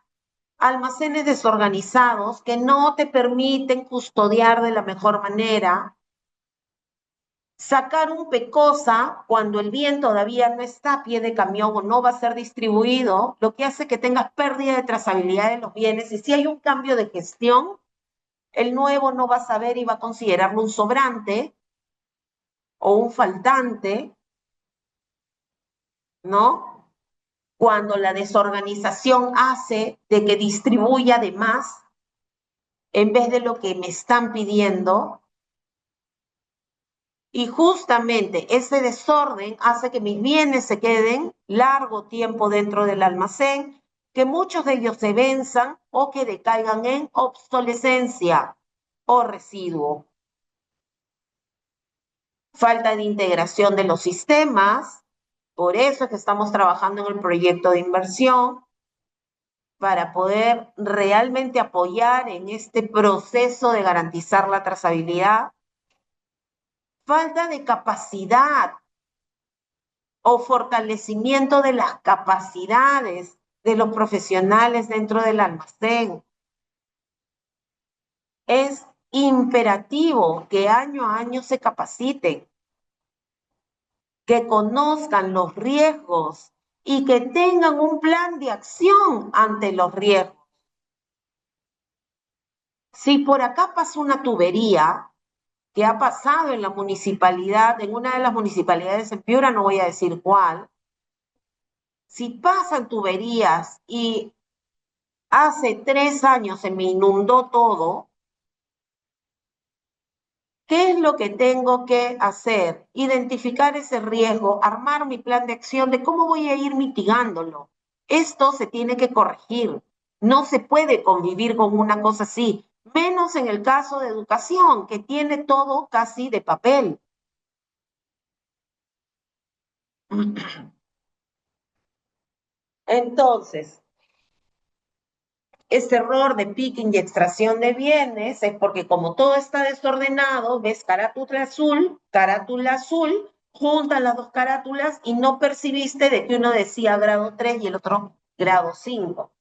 almacenes desorganizados que no te permiten custodiar de la mejor manera, sacar un pecosa cuando el bien todavía no está a pie de camión o no va a ser distribuido, lo que hace que tengas pérdida de trazabilidad de los bienes. Y si hay un cambio de gestión, el nuevo no va a saber y va a considerarlo un sobrante o un faltante, ¿no? Cuando la desorganización hace de que distribuya de más en vez de lo que me están pidiendo. Y justamente ese desorden hace que mis bienes se queden largo tiempo dentro del almacén, que muchos de ellos se venzan o que decaigan en obsolescencia o residuo. Falta de integración de los sistemas, por eso es que estamos trabajando en el proyecto de inversión para poder realmente apoyar en este proceso de garantizar la trazabilidad. Falta de capacidad o fortalecimiento de las capacidades de los profesionales dentro del almacén. Es imperativo que año a año se capaciten, que conozcan los riesgos y que tengan un plan de acción ante los riesgos. Si por acá pasa una tubería, que ha pasado en la municipalidad, en una de las municipalidades en Piura, no voy a decir cuál, si pasan tuberías y hace 3 años se me inundó todo, ¿qué es lo que tengo que hacer? Identificar ese riesgo, armar mi plan de acción de cómo voy a ir mitigándolo. Esto se tiene que corregir. No se puede convivir con una cosa así, menos en el caso de educación, que tiene todo casi de papel. Entonces, este error de picking y extracción de bienes es porque como todo está desordenado, ves carátula azul, juntas las dos carátulas y no percibiste de que uno decía grado 3 y el otro grado 5,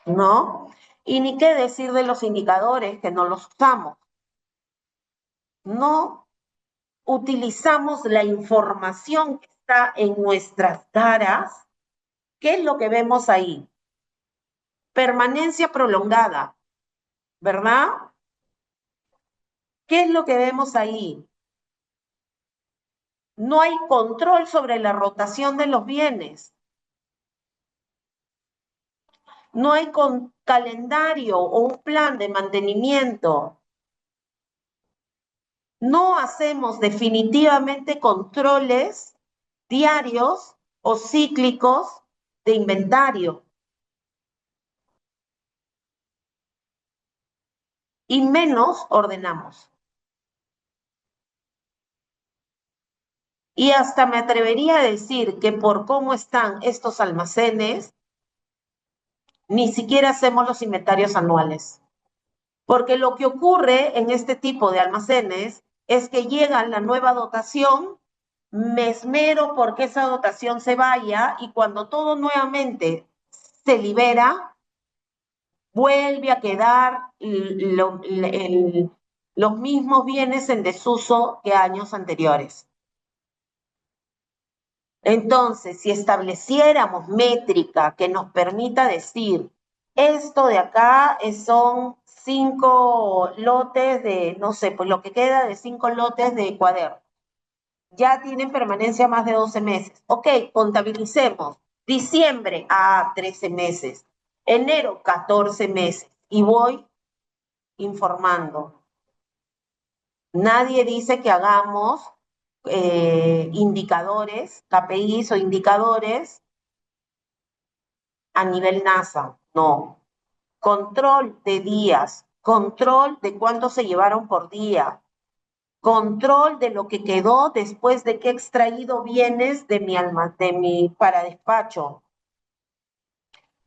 ¿no? Y ni qué decir de los indicadores que no los usamos. No utilizamos la información que está en nuestras caras. ¿Qué es lo que vemos ahí? Permanencia prolongada, ¿verdad? ¿Qué es lo que vemos ahí? No hay control sobre la rotación de los bienes. No hay calendario o un plan de mantenimiento. No hacemos definitivamente controles diarios o cíclicos de inventario. Y menos ordenamos. Y hasta me atrevería a decir que por cómo están estos almacenes, ni siquiera hacemos los inventarios anuales. Porque lo que ocurre en este tipo de almacenes es que llega la nueva dotación, me esmero porque esa dotación se vaya y cuando todo nuevamente se libera, vuelve a quedar los mismos bienes en desuso que años anteriores. Entonces, si estableciéramos métrica que nos permita decir, esto de acá son 5 lotes de, no sé, pues lo que queda de 5 lotes de cuaderno, ya tienen permanencia más de 12 meses. Ok, contabilicemos. Diciembre, 13 meses. Enero, 14 meses. Y voy informando. Nadie dice que hagamos indicadores, KPIs o indicadores a nivel NASA, no. Control de días, control de cuánto se llevaron por día, control de lo que quedó después de que he extraído bienes de mi alma, de mi para despacho,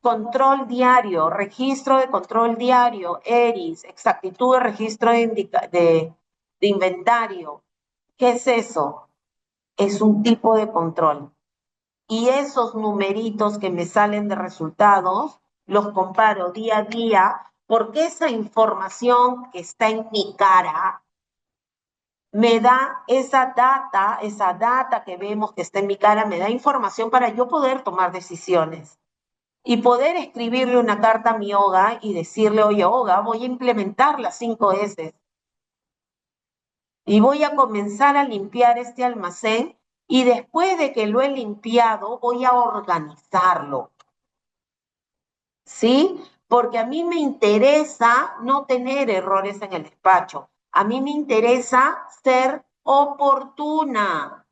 control diario, registro de control diario, ERIS, exactitud de registro de inventario. ¿Qué es eso? Es un tipo de control. Y esos numeritos que me salen de resultados, los comparo día a día, porque esa información que está en mi cara me da esa data que vemos que está en mi cara, me da información para yo poder tomar decisiones y poder escribirle una carta a mi Oga y decirle, oye, Oga, voy a implementar las 5 S y voy a comenzar a limpiar este almacén y después de que lo he limpiado, voy a organizarlo. ¿Sí? Porque a mí me interesa no tener errores en el despacho. A mí me interesa ser oportuna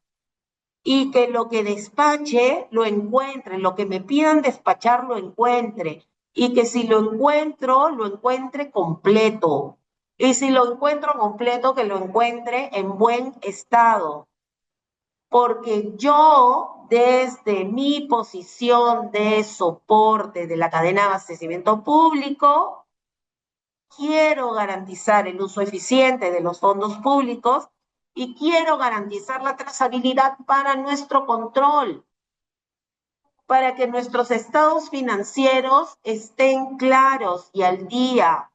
y que lo que despache lo encuentre, lo que me pidan despachar lo encuentre y que si lo encuentre completo. Y si lo encuentro completo, que lo encuentre en buen estado porque yo desde mi posición de soporte de la cadena de abastecimiento público, quiero garantizar el uso eficiente de los fondos públicos y quiero garantizar la trazabilidad para nuestro control, para que nuestros estados financieros estén claros y al día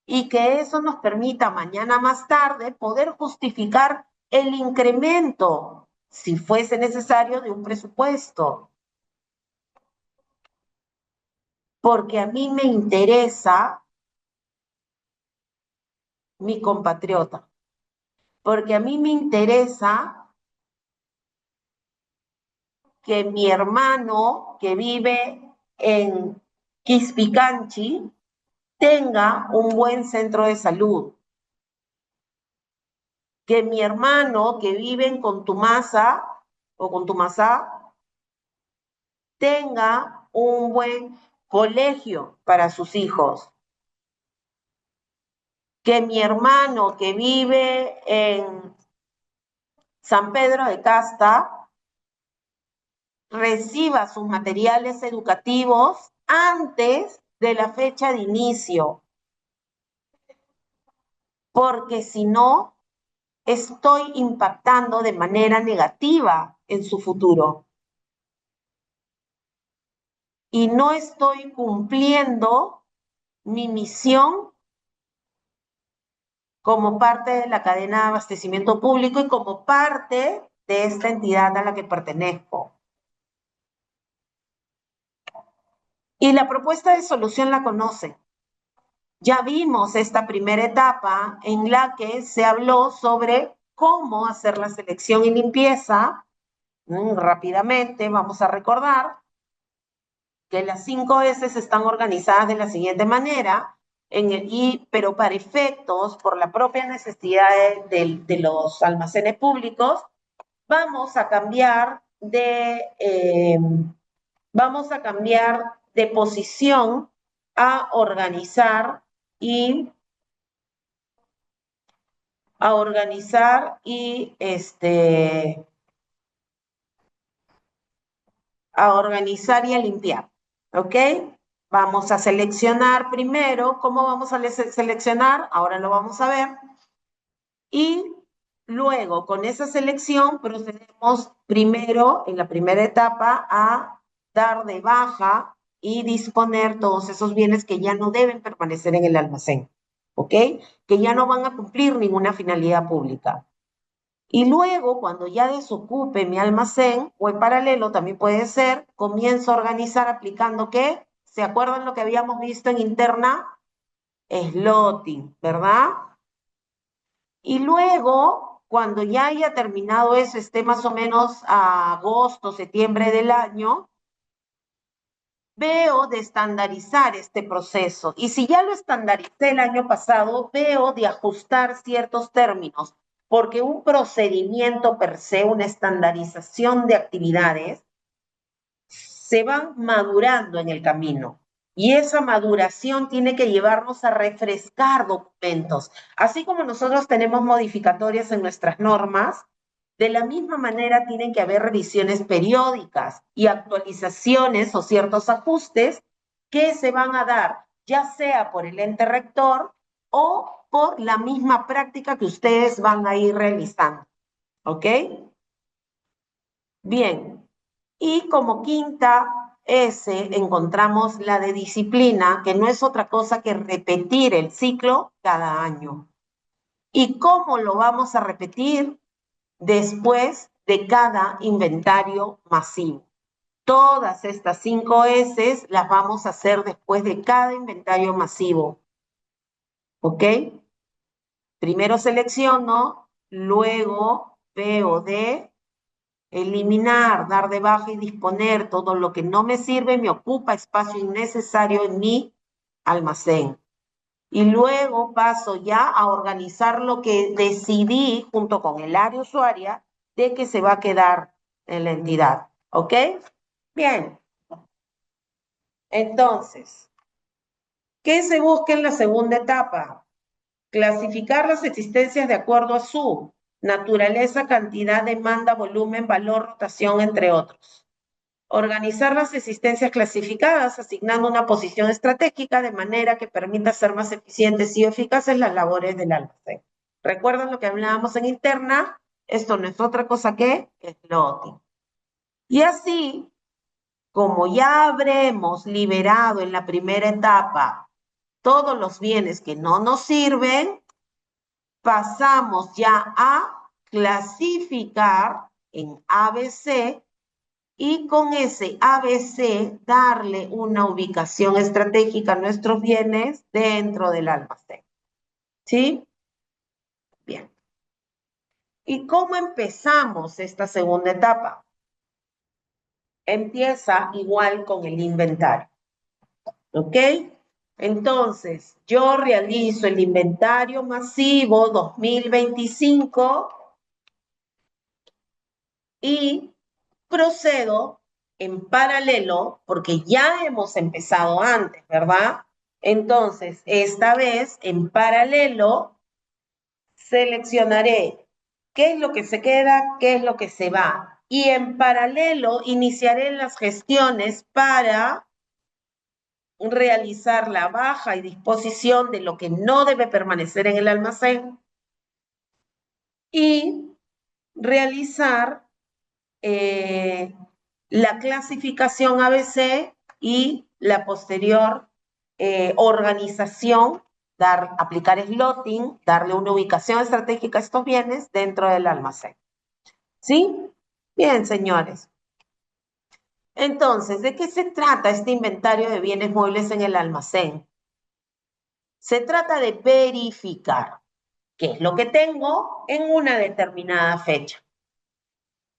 y que eso nos permita mañana más tarde poder justificar el incremento, si fuese necesario, de un presupuesto. Porque a mí me interesa mi compatriota, porque a mí me interesa que mi hermano que vive en Quispicanchi tenga un buen centro de salud, que mi hermano que vive en Contumasa o Contumasá tenga un buen colegio para sus hijos, que mi hermano que vive en San Pedro de Casta reciba sus materiales educativos antes de la fecha de inicio, porque si no, estoy impactando de manera negativa en su futuro. Y no estoy cumpliendo mi misión como parte de la cadena de abastecimiento público y como parte de esta entidad a la que pertenezco. Y la propuesta de solución la conoce. Ya vimos esta primera etapa en la que se habló sobre cómo hacer la selección y limpieza. Rápidamente vamos a recordar que las 5S están organizadas de la siguiente manera, pero para efectos, por la propia necesidad de los almacenes públicos, vamos a cambiar de posición a organizar y a organizar y a limpiar, ¿ok? Vamos a seleccionar primero. ¿Cómo vamos a seleccionar? Ahora lo vamos a ver. Y luego, con esa selección, procedemos primero, en la primera etapa, a dar de baja y disponer todos esos bienes que ya no deben permanecer en el almacén, ¿ok? Que ya no van a cumplir ninguna finalidad pública. Y luego, cuando ya desocupe mi almacén, o en paralelo también puede ser, comienzo a organizar aplicando ¿qué? ¿Se acuerdan lo que habíamos visto en interna? Slotting, ¿verdad? Y luego, cuando ya haya terminado eso, esté más o menos a agosto, septiembre del año, veo de estandarizar este proceso. Y si ya lo estandaricé el año pasado, veo de ajustar ciertos términos, porque un procedimiento per se, una estandarización de actividades, se van madurando en el camino. Y esa maduración tiene que llevarnos a refrescar documentos. Así como nosotros tenemos modificatorias en nuestras normas, de la misma manera tienen que haber revisiones periódicas y actualizaciones o ciertos ajustes que se van a dar, ya sea por el ente rector o por la misma práctica que ustedes van a ir realizando. ¿Ok? Bien. Y como quinta S encontramos la de disciplina, que no es otra cosa que repetir el ciclo cada año. ¿Y cómo lo vamos a repetir? Después de cada inventario masivo. Todas estas 5 S las vamos a hacer después de cada inventario masivo. ¿Ok? Primero selecciono, luego veo de eliminar, dar de baja y disponer todo lo que no me sirve, me ocupa espacio innecesario en mi almacén. Y luego paso ya a organizar lo que decidí junto con el área usuaria de que se va a quedar en la entidad. ¿Ok? Bien. Entonces, ¿qué se busca en la segunda etapa? Clasificar las existencias de acuerdo a su naturaleza, cantidad, demanda, volumen, valor, rotación, entre otros. Organizar las existencias clasificadas, asignando una posición estratégica de manera que permita ser más eficientes y eficaces las labores del almacén. ¿Recuerdan lo que hablábamos en interna? Esto no es otra cosa que slotting. Y así, como ya habremos liberado en la primera etapa todos los bienes que no nos sirven, pasamos ya a clasificar en ABC y con ese ABC darle una ubicación estratégica a nuestros bienes dentro del almacén. ¿Sí? Bien. ¿Y cómo empezamos esta segunda etapa? Empieza igual con el inventario. ¿Ok? Entonces, yo realizo el inventario masivo 2025 y procedo en paralelo, porque ya hemos empezado antes, ¿verdad? Entonces, esta vez, en paralelo, seleccionaré qué es lo que se queda, qué es lo que se va. Y en paralelo, iniciaré las gestiones para realizar la baja y disposición de lo que no debe permanecer en el almacén y realizar la clasificación ABC y la posterior organización, aplicar slotting, darle una ubicación estratégica a estos bienes dentro del almacén. ¿Sí? Bien, señores. Entonces, ¿de qué se trata este inventario de bienes muebles en el almacén? Se trata de verificar qué es lo que tengo en una determinada fecha.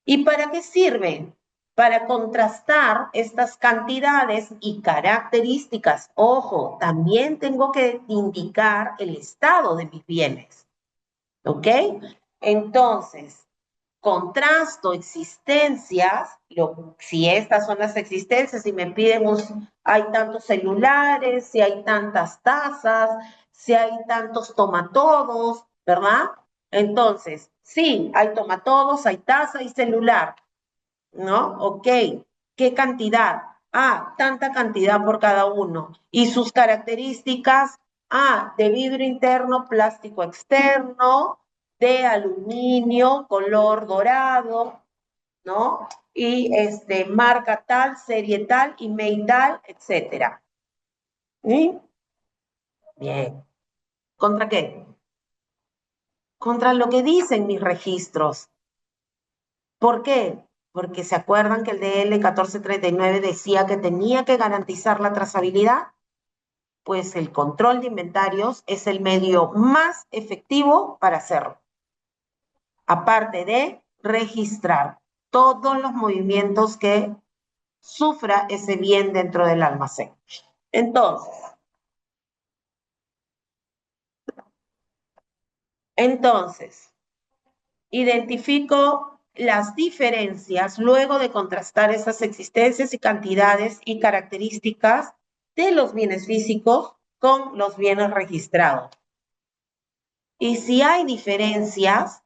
¿Y para qué sirve? Para contrastar estas cantidades y características. Ojo, también tengo que indicar el estado de mis bienes. ¿Ok? Entonces, contrasto existencias, si estas son las existencias, si me piden, hay tantos celulares, si hay tantas tazas, si hay tantos tomatodos, ¿verdad? Entonces, sí, hay tomatodos, hay taza y celular, ¿no? Ok. ¿Qué cantidad? Ah, tanta cantidad por cada uno. Y sus características, de vidrio interno, plástico externo, de aluminio, color dorado, ¿no? Y marca tal, serie tal, email tal, etcétera. ¿Sí? Bien. ¿Contra qué? Contra lo que dicen mis registros. ¿Por qué? Porque se acuerdan que el DL 1439 decía que tenía que garantizar la trazabilidad, pues el control de inventarios es el medio más efectivo para hacerlo, aparte de registrar todos los movimientos que sufra ese bien dentro del almacén. Entonces, identifico las diferencias luego de contrastar esas existencias y cantidades y características de los bienes físicos con los bienes registrados. Y si hay diferencias,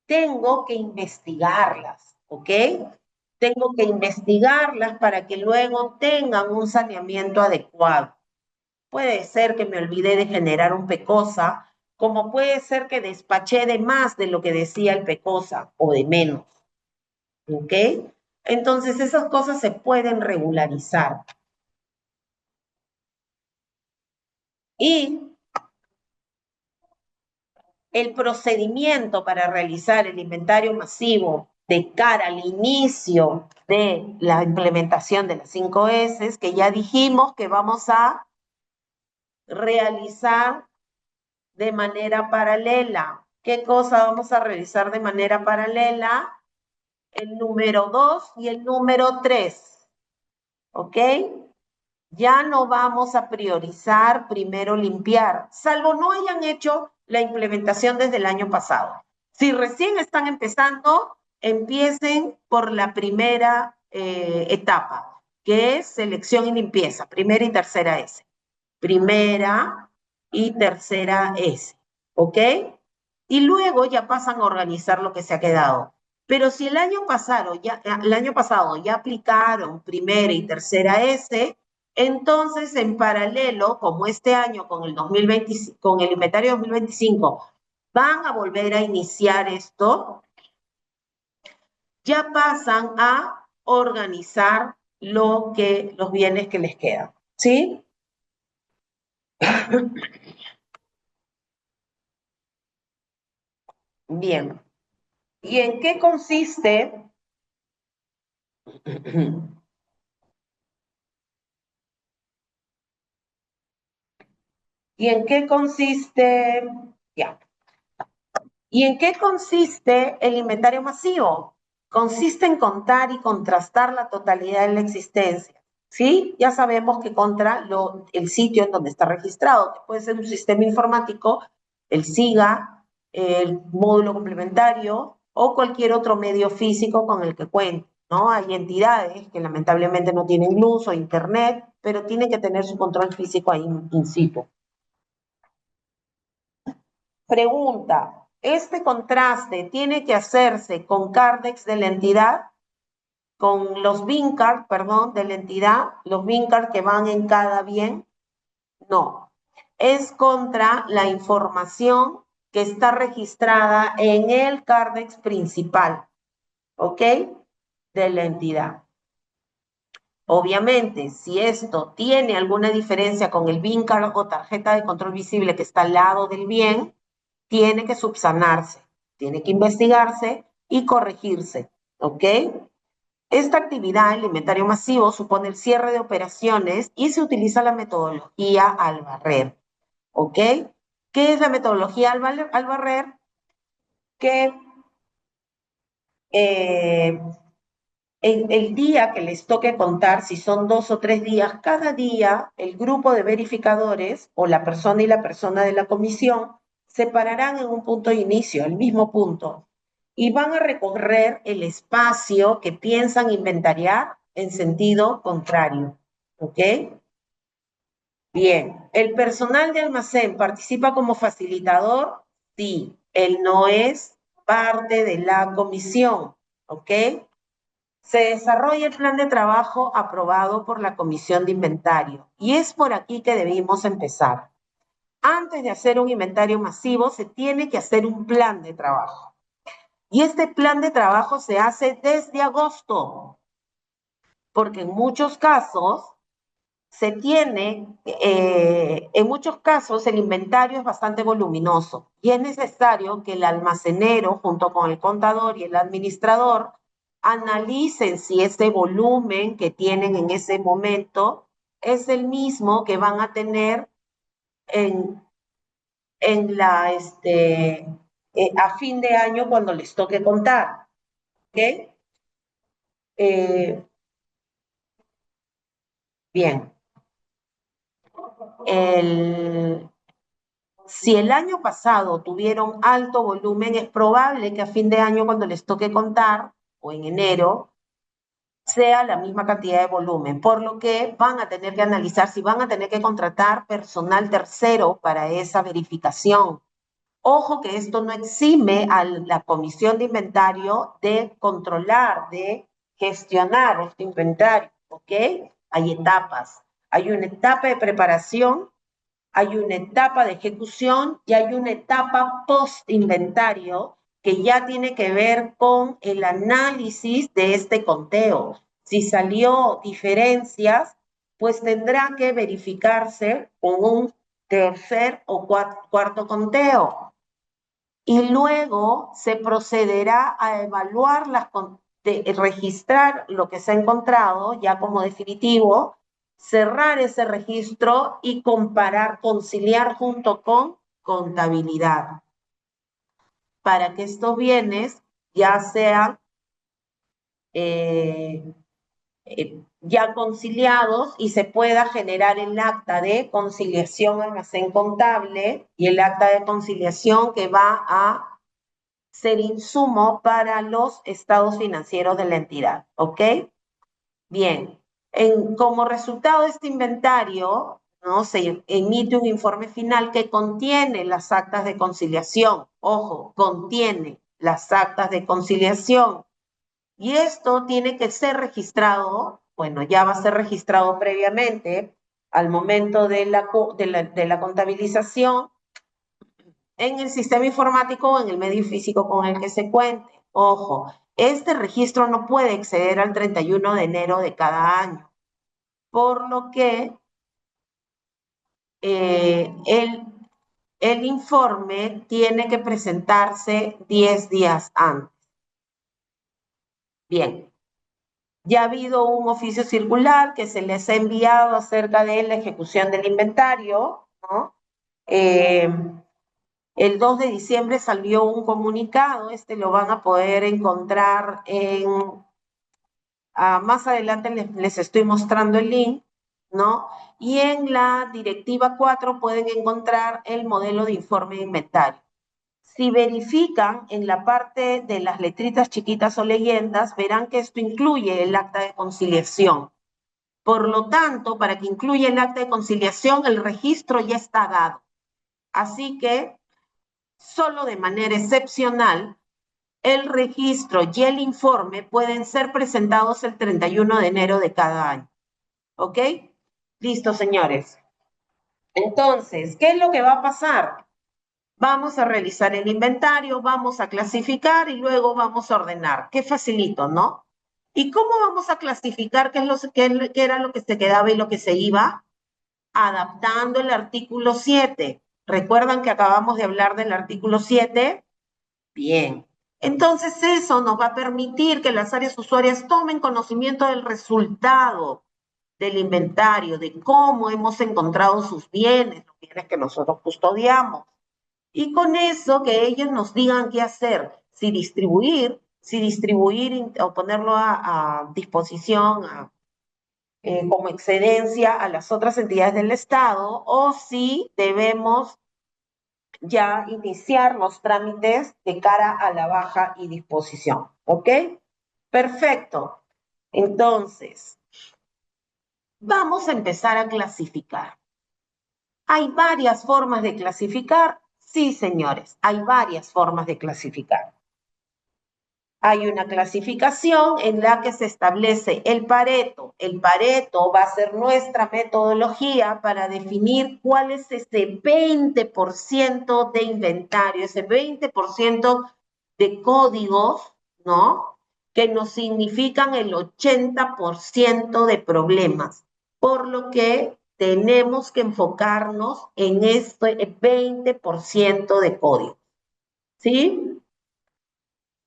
tengo que investigarlas, ¿ok? Tengo que investigarlas para que luego tengan un saneamiento adecuado. Puede ser que me olvidé de generar un PECOSA, como puede ser que despaché de más de lo que decía el PECOSA o de menos, ¿ok? Entonces esas cosas se pueden regularizar. Y el procedimiento para realizar el inventario masivo de cara al inicio de la implementación de las 5 S, que ya dijimos que vamos a realizar de manera paralela. ¿Qué cosa vamos a realizar de manera paralela? El número 2 y el número 3. ¿Ok? Ya no vamos a priorizar primero limpiar, salvo no hayan hecho la implementación desde el año pasado. Si recién están empezando, empiecen por la primera etapa, que es selección y limpieza, primera y tercera S. Primera y tercera S, ¿ok? Y luego ya pasan a organizar lo que se ha quedado. Pero si el año pasado ya aplicaron primera y tercera S, entonces en paralelo, como este año con el 2020, con el inventario 2025, van a volver a iniciar esto, ya pasan a organizar los bienes que les quedan, ¿sí? Bien. ¿Y en qué consiste? ¿Y en qué consiste? Ya. ¿Y en qué consiste el inventario masivo? Consiste en contar y contrastar la totalidad de la existencia. ¿Sí? Ya sabemos que contra el sitio en donde está registrado, que puede ser un sistema informático, el SIGA, el módulo complementario o cualquier otro medio físico con el que cuente, ¿no? Hay entidades que lamentablemente no tienen luz o internet, pero tienen que tener su control físico ahí in situ. Pregunta, ¿este contraste tiene que hacerse con CARDEX de la entidad? Con los BINCAR, perdón, de la entidad, los BINCAR que van en cada bien. No, es contra la información que está registrada en el CARDEX principal, ¿ok? De la entidad. Obviamente, si esto tiene alguna diferencia con el BINCAR o tarjeta de control visible que está al lado del bien, tiene que subsanarse, tiene que investigarse y corregirse, ¿ok? Esta actividad, el inventario masivo, supone el cierre de operaciones y se utiliza la metodología al barrer, ¿ok? ¿Qué es la metodología al barrer? Que el día que les toque contar, si son 2 o 3 días, cada día el grupo de verificadores o la persona y la persona de la comisión se pararán en un punto de inicio, el mismo punto, y van a recorrer el espacio que piensan inventariar en sentido contrario. ¿Ok? Bien. ¿El personal de almacén participa como facilitador? Sí. Él no es parte de la comisión. ¿Ok? Se desarrolla el plan de trabajo aprobado por la Comisión de Inventario y es por aquí que debimos empezar. Antes de hacer un inventario masivo, se tiene que hacer un plan de trabajo. Y este plan de trabajo se hace desde agosto, porque en muchos casos en muchos casos el inventario es bastante voluminoso y es necesario que el almacenero junto con el contador y el administrador analicen si ese volumen que tienen en ese momento es el mismo que van a tener en, en a fin de año cuando les toque contar. ¿Ok? Eh, bien. El, Si el año pasado tuvieron alto volumen, es probable que a fin de año, cuando les toque contar, o en enero, sea la misma cantidad de volumen, por lo que van a tener que analizar si van a tener que contratar personal tercero para esa verificación. Ojo que esto no exime a la comisión de inventario de controlar, de gestionar este inventario, ¿ok? Hay etapas. Hay una etapa de preparación, hay una etapa de ejecución y hay una etapa post-inventario que ya tiene que ver con el análisis de este conteo. Si salió diferencias, pues tendrá que verificarse con un tercer o cuarto conteo. Y luego se procederá a evaluar registrar lo que se ha encontrado ya como definitivo, cerrar ese registro y comparar, conciliar junto con contabilidad, para que estos bienes ya sean eh, ya conciliados y se pueda generar el acta de conciliación almacén contable y el acta de conciliación que va a ser insumo para los estados financieros de la entidad, ¿ok? Bien, como resultado de este inventario, ¿no? Se emite un informe final que contiene las actas de conciliación. Ojo, contiene las actas de conciliación. Y esto tiene que ser registrado, bueno, ya va a ser registrado previamente al momento de la contabilización en el sistema informático o en el medio físico con el que se cuente. Ojo, este registro no puede exceder al 31 de enero de cada año, por lo que el informe tiene que presentarse 10 días antes. Bien, ya ha habido un oficio circular que se les ha enviado acerca de la ejecución del inventario, ¿no? El 2 de diciembre salió un comunicado, lo van a poder encontrar más adelante les estoy mostrando el link, ¿no? Y en la directiva 4 pueden encontrar el modelo de informe de inventario. Si verifican en la parte de las letritas chiquitas o leyendas, verán que esto incluye el acta de conciliación. Por lo tanto, para que incluya el acta de conciliación, el registro ya está dado. Así que solo de manera excepcional, el registro y el informe pueden ser presentados el 31 de enero de cada año. ¿Ok? Listo, señores. Entonces, ¿qué es lo que va a pasar? Vamos a realizar el inventario, vamos a clasificar y luego vamos a ordenar. Qué facilito, ¿no? ¿Y cómo vamos a clasificar qué era lo que se quedaba y lo que se iba? Adaptando el artículo 7. ¿Recuerdan que acabamos de hablar del artículo 7? Bien. Entonces eso nos va a permitir que las áreas usuarias tomen conocimiento del resultado del inventario, de cómo hemos encontrado sus bienes, los bienes que nosotros custodiamos. Y con eso que ellos nos digan qué hacer, si distribuir o ponerlo a disposición como excedencia a las otras entidades del Estado, o si debemos ya iniciar los trámites de cara a la baja y disposición. ¿Ok? Perfecto. Entonces, vamos a empezar a clasificar. ¿Hay varias formas de clasificar? Sí, señores, hay varias formas de clasificar. Hay una clasificación en la que se establece el Pareto. El Pareto va a ser nuestra metodología para definir cuál es ese 20% de inventario, ese 20% de códigos, ¿no? Que nos significan el 80% de problemas. Por lo que tenemos que enfocarnos en este 20% de código, ¿sí?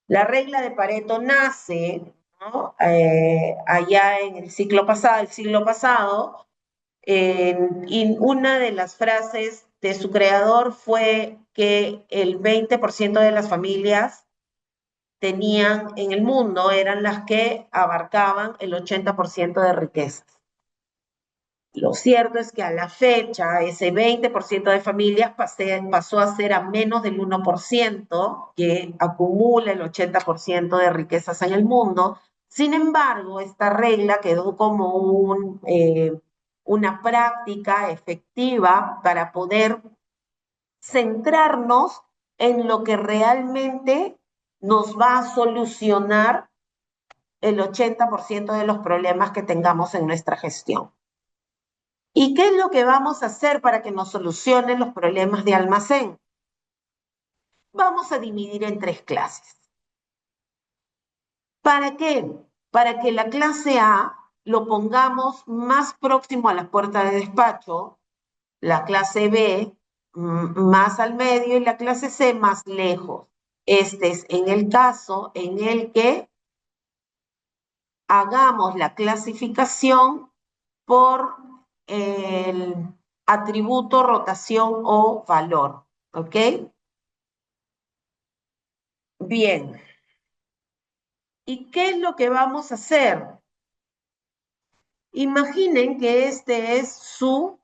La regla de Pareto nace, ¿no? Allá en el siglo pasado, y una de las frases de su creador fue que el 20% de las familias tenían en el mundo eran las que abarcaban el 80% de riquezas. Lo cierto es que a la fecha ese 20% de familias pasó a ser a menos del 1% que acumula el 80% de riquezas en el mundo. Sin embargo, esta regla quedó como una práctica efectiva para poder centrarnos en lo que realmente nos va a solucionar el 80% de los problemas que tengamos en nuestra gestión. ¿Y qué es lo que vamos a hacer para que nos solucionen los problemas de almacén? Vamos a dividir en 3 clases. ¿Para qué? Para que la clase A lo pongamos más próximo a la puerta de despacho, la clase B más al medio y la clase C más lejos. Este es en el caso en el que hagamos la clasificación por el atributo, rotación o valor. ¿Ok? Bien. ¿Y qué es lo que vamos a hacer? Imaginen que este es su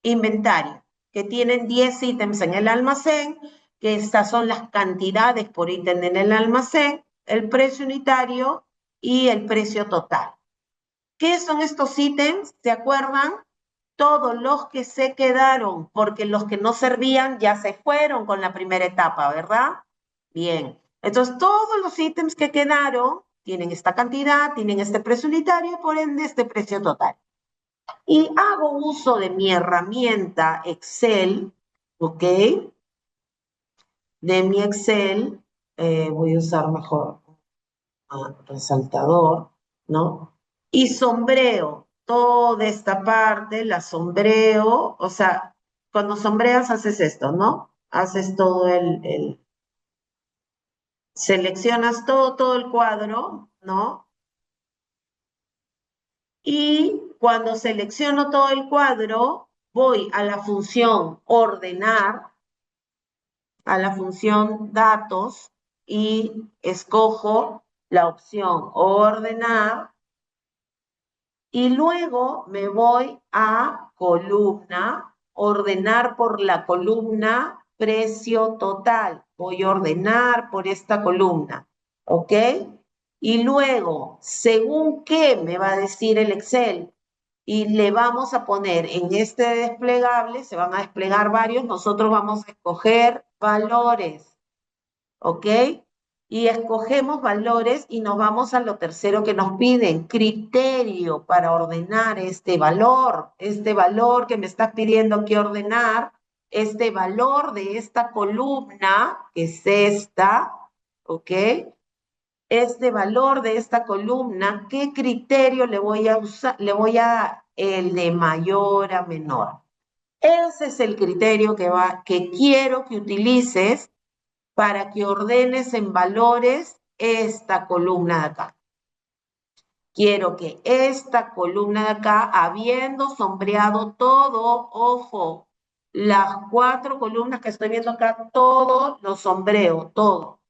inventario, que tienen 10 ítems en el almacén, que estas son las cantidades por ítem en el almacén, el precio unitario y el precio total. ¿Qué son estos ítems? ¿Se acuerdan? Todos los que se quedaron, porque los que no servían ya se fueron con la primera etapa, ¿verdad? Bien. Entonces, todos los ítems que quedaron tienen esta cantidad, tienen este precio unitario, por ende, este precio total. Y hago uso de mi herramienta Excel, ¿ok? De mi Excel, voy a usar mejor resaltador, ¿no? Y sombreo toda esta parte, la sombreo, o sea, cuando sombreas haces esto, ¿no? Haces todo seleccionas todo el cuadro, ¿no? Y cuando selecciono todo el cuadro, voy a la función ordenar, a la función datos y escojo la opción ordenar. Y luego me voy a columna, ordenar por la columna precio total. Voy a ordenar por esta columna, ¿ok? Y luego, según qué me va a decir el Excel, y le vamos a poner en este desplegable, se van a desplegar varios, nosotros vamos a escoger valores, ¿ok? Y escogemos valores y nos vamos a lo tercero que nos piden, criterio para ordenar este valor que me estás pidiendo que ordenar, este valor de esta columna, que es esta, ¿ok? Este valor de esta columna, ¿qué criterio le voy a usar? Le voy a dar el de mayor a menor. Ese es el criterio que quiero que utilices para que ordenes en valores esta columna de acá. Quiero que esta columna de acá, habiendo sombreado todo, ojo, las 4 columnas que estoy viendo acá, todo lo sombreo, todo.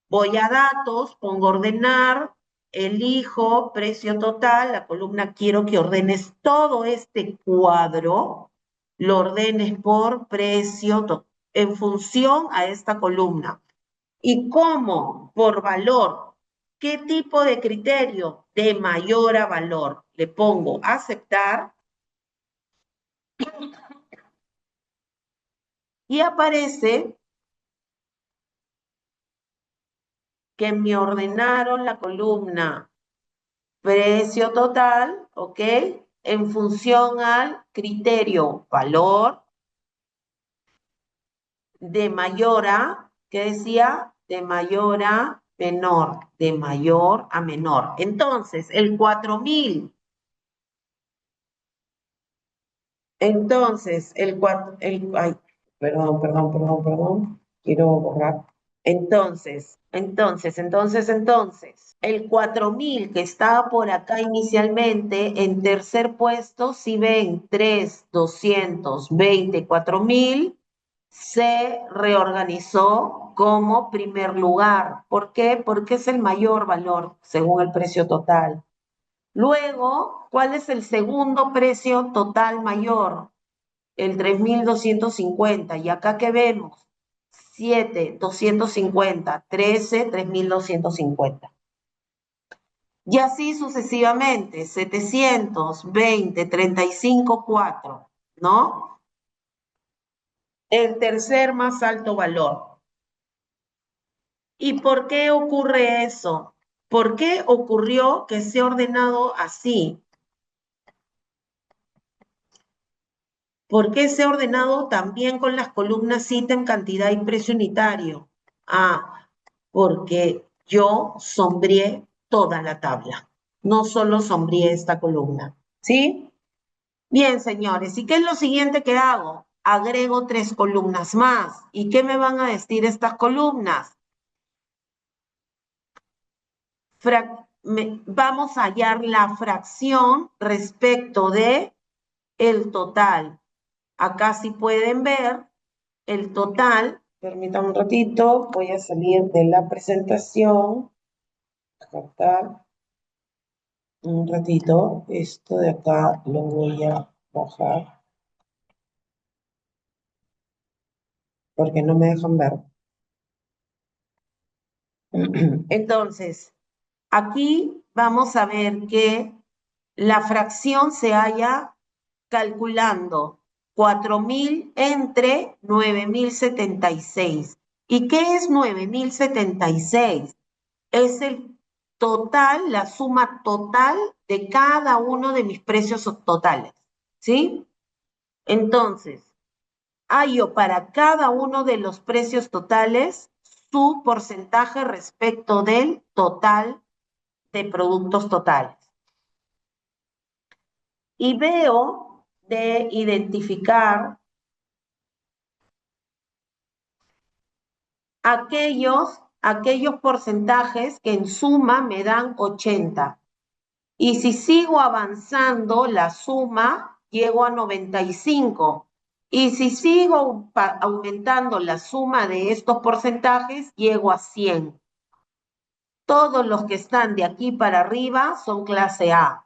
Voy a datos, pongo ordenar, elijo precio total, la columna quiero que ordenes todo este cuadro, lo ordenes por precio total, en función a esta columna. ¿Y cómo? Por valor. ¿Qué tipo de criterio? De mayor a valor. Le pongo aceptar y aparece que me ordenaron la columna precio total, ¿ok? En función al criterio valor de mayor a, ¿qué decía? De mayor a menor, de mayor a menor. Entonces, el 4.000. Entonces, ay, perdón, quiero borrar. Entonces, el 4.000 que estaba por acá inicialmente, en tercer puesto, si ven 3.224.000, se reorganizó como primer lugar. ¿Por qué? Porque es el mayor valor según el precio total. Luego, ¿cuál es el segundo precio total mayor? El 3.250. Y acá que vemos, 7.250, 13, 3.250. Y así sucesivamente, 720, 35, 4, ¿no? El tercer más alto valor. ¿Y por qué ocurre eso? ¿Por qué ocurrió que se ha ordenado así? ¿Por qué se ha ordenado también con las columnas ítem, cantidad y precio unitario? Ah, porque yo sombreé toda la tabla, no solo sombreé esta columna, ¿sí? Bien, señores, ¿y qué es lo siguiente que hago? Agrego 3 columnas más. ¿Y qué me van a decir estas columnas? Vamos a hallar la fracción respecto de el total. Acá si pueden ver el total. Permítanme un ratito, voy a salir de la presentación. Cortar un ratito. Esto de acá lo voy a bajar porque no me dejan ver. Entonces, aquí vamos a ver que la fracción se halla calculando 4.000 entre 9.076. ¿Y qué es 9.076? Es el total, la suma total de cada uno de mis precios totales, ¿sí? Entonces, hallo para cada uno de los precios totales su porcentaje respecto del total de productos totales. Y veo de identificar aquellos porcentajes que en suma me dan 80. Y si sigo avanzando la suma, llego a 95. Y si sigo aumentando la suma de estos porcentajes, llego a 100. Todos los que están de aquí para arriba son clase A.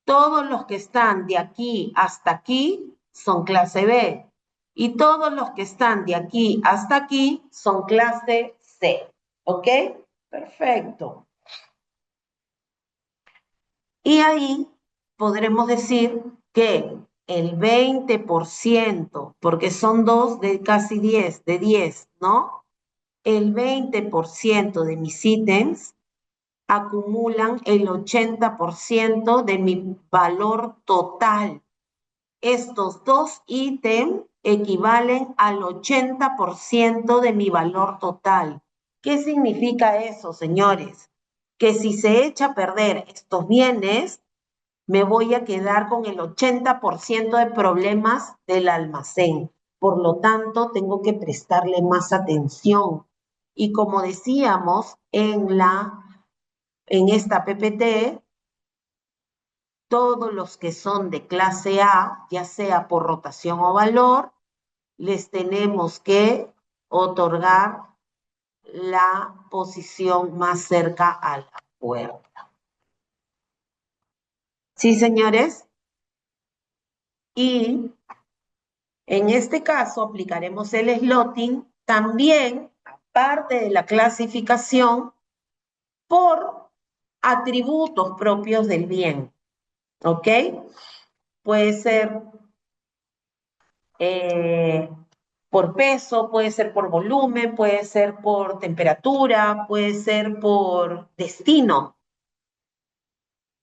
Todos los que están de aquí hasta aquí son clase B. Y todos los que están de aquí hasta aquí son clase C. ¿Ok? Perfecto. Y ahí podremos decir que el 20%, porque son 2 de casi 10, de 10, ¿no? El 20% de mis ítems acumulan el 80% de mi valor total. Estos 2 ítems equivalen al 80% de mi valor total. ¿Qué significa eso, señores? Que si se echa a perder estos bienes, me voy a quedar con el 80% de problemas del almacén. Por lo tanto, tengo que prestarle más atención. Y como decíamos en esta PPT, todos los que son de clase A, ya sea por rotación o valor, les tenemos que otorgar la posición más cerca a la puerta. ¿Sí, señores? Y en este caso aplicaremos el slotting también, aparte de la clasificación, por atributos propios del bien. ¿Ok? Puede ser por peso, puede ser por volumen, puede ser por temperatura, puede ser por destino.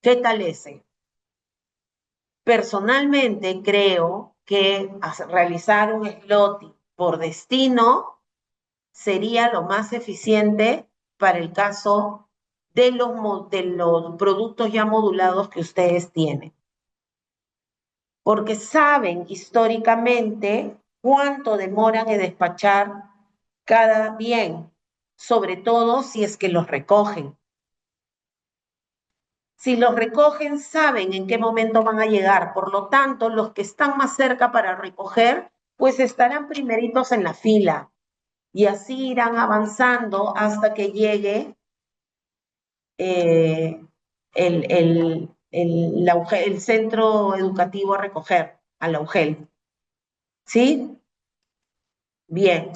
¿Qué tal ese? Personalmente creo que realizar un slotting por destino sería lo más eficiente para el caso de los productos ya modulados que ustedes tienen. Porque saben históricamente cuánto demoran en despachar cada bien, sobre todo si es que los recogen. Si los recogen, saben en qué momento van a llegar. Por lo tanto, los que están más cerca para recoger, pues estarán primeritos en la fila. Y así irán avanzando hasta que llegue eh, el centro educativo a recoger, a la UGEL. ¿Sí? Bien.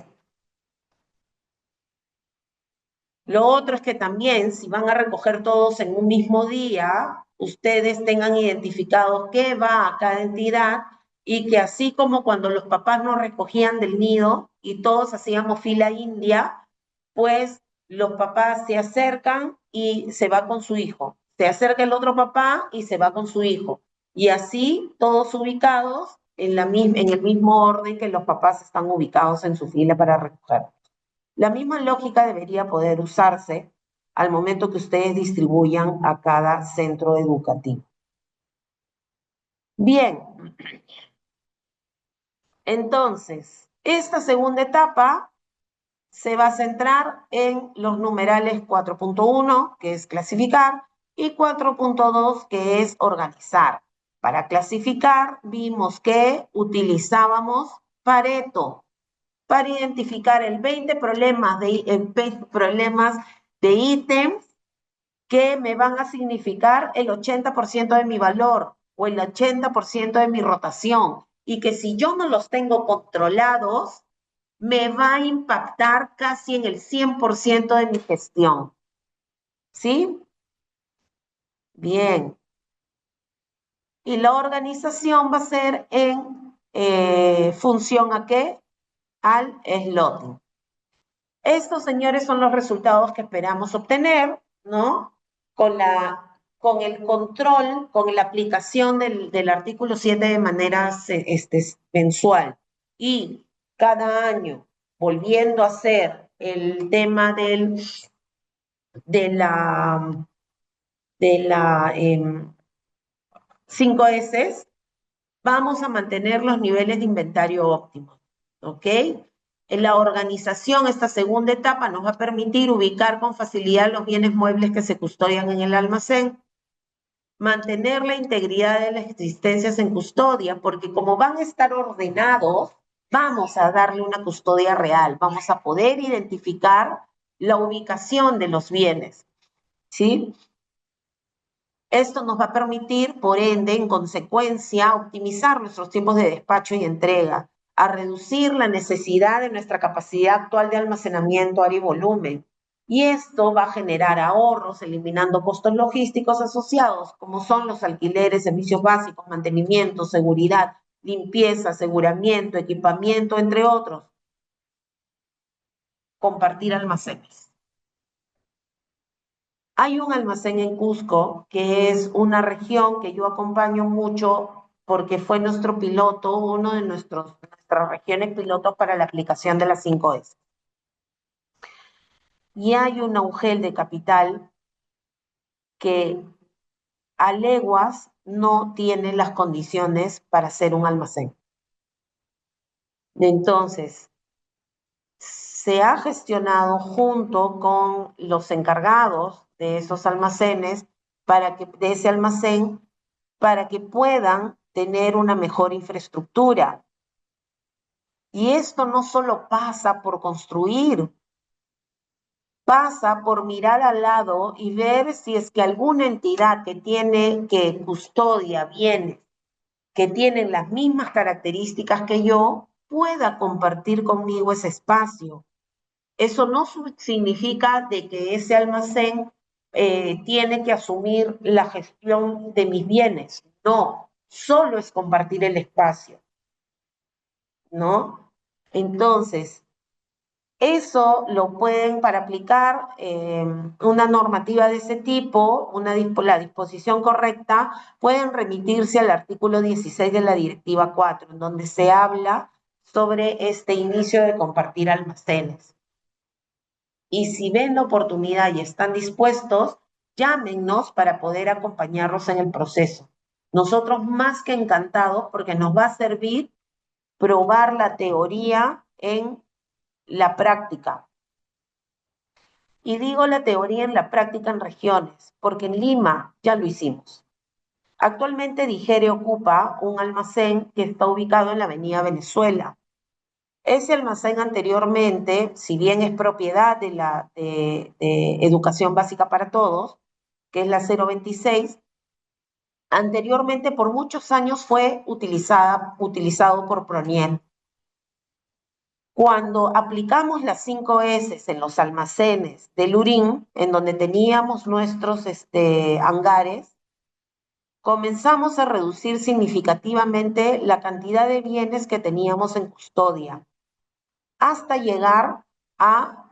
Lo otro es que también, si van a recoger todos en un mismo día, ustedes tengan identificado qué va a cada entidad y que así como cuando los papás nos recogían del nido y todos hacíamos fila india, pues los papás se acercan y se va con su hijo. Se acerca el otro papá y se va con su hijo. Y así todos ubicados en el mismo orden que los papás están ubicados en su fila para recoger. La misma lógica debería poder usarse al momento que ustedes distribuyan a cada centro educativo. Bien, entonces, esta segunda etapa se va a centrar en los numerales 4.1, que es clasificar, y 4.2, que es organizar. Para clasificar, vimos que utilizábamos Pareto para identificar el 20 problemas de ítems que me van a significar el 80% de mi valor o el 80% de mi rotación y que si yo no los tengo controlados, me va a impactar casi en el 100% de mi gestión. ¿Sí? Bien. Y la organización va a ser en función a qué? Al slotting. Estos, señores, son los resultados que esperamos obtener, ¿no? Con el control, con la aplicación del artículo 7 de manera mensual. Y cada año, volviendo a hacer el tema de la 5S, vamos a mantener los niveles de inventario óptimos, ¿ok? En la organización, esta segunda etapa nos va a permitir ubicar con facilidad los bienes muebles que se custodian en el almacén, mantener la integridad de las existencias en custodia, porque como van a estar ordenados, vamos a darle una custodia real, vamos a poder identificar la ubicación de los bienes, ¿sí? Esto nos va a permitir, por ende, en consecuencia, optimizar nuestros tiempos de despacho y entrega, a reducir la necesidad de nuestra capacidad actual de almacenamiento, área y volumen. Y esto va a generar ahorros, eliminando costos logísticos asociados, como son los alquileres, servicios básicos, mantenimiento, seguridad, limpieza, aseguramiento, equipamiento, entre otros. Compartir almacenes. Hay un almacén en Cusco, que es una región que yo acompaño mucho porque fue nuestro piloto, uno de nuestras regiones pilotos para la aplicación de las 5S. Y hay un UGEL de capital que a leguas no tiene las condiciones para ser un almacén. Entonces, se ha gestionado junto con los encargados de esos almacenes de ese almacén para que puedan tener una mejor infraestructura. Y esto no solo pasa por construir, pasa por mirar al lado y ver si es que alguna entidad que custodia bienes que tienen las mismas características que yo, pueda compartir conmigo ese espacio. Eso no significa de que ese almacén tiene que asumir la gestión de mis bienes. No, solo es compartir el espacio, ¿no? Entonces, eso lo pueden, para aplicar una normativa de ese tipo, la disposición correcta, pueden remitirse al artículo 16 de la Directiva 4, en donde se habla sobre este inicio de compartir almacenes. Y si ven la oportunidad y están dispuestos, llámenos para poder acompañarlos en el proceso. Nosotros más que encantados, porque nos va a servir probar la teoría en la práctica. Y digo la teoría en la práctica en regiones, porque en Lima ya lo hicimos. Actualmente Digere ocupa un almacén que está ubicado en la Avenida Venezuela. Ese almacén anteriormente, si bien es propiedad de Educación Básica para Todos, que es la 026, anteriormente por muchos años fue utilizado por Proniel. Cuando aplicamos las 5 S en los almacenes de Lurín, en donde teníamos nuestros hangares, comenzamos a reducir significativamente la cantidad de bienes que teníamos en custodia, hasta llegar a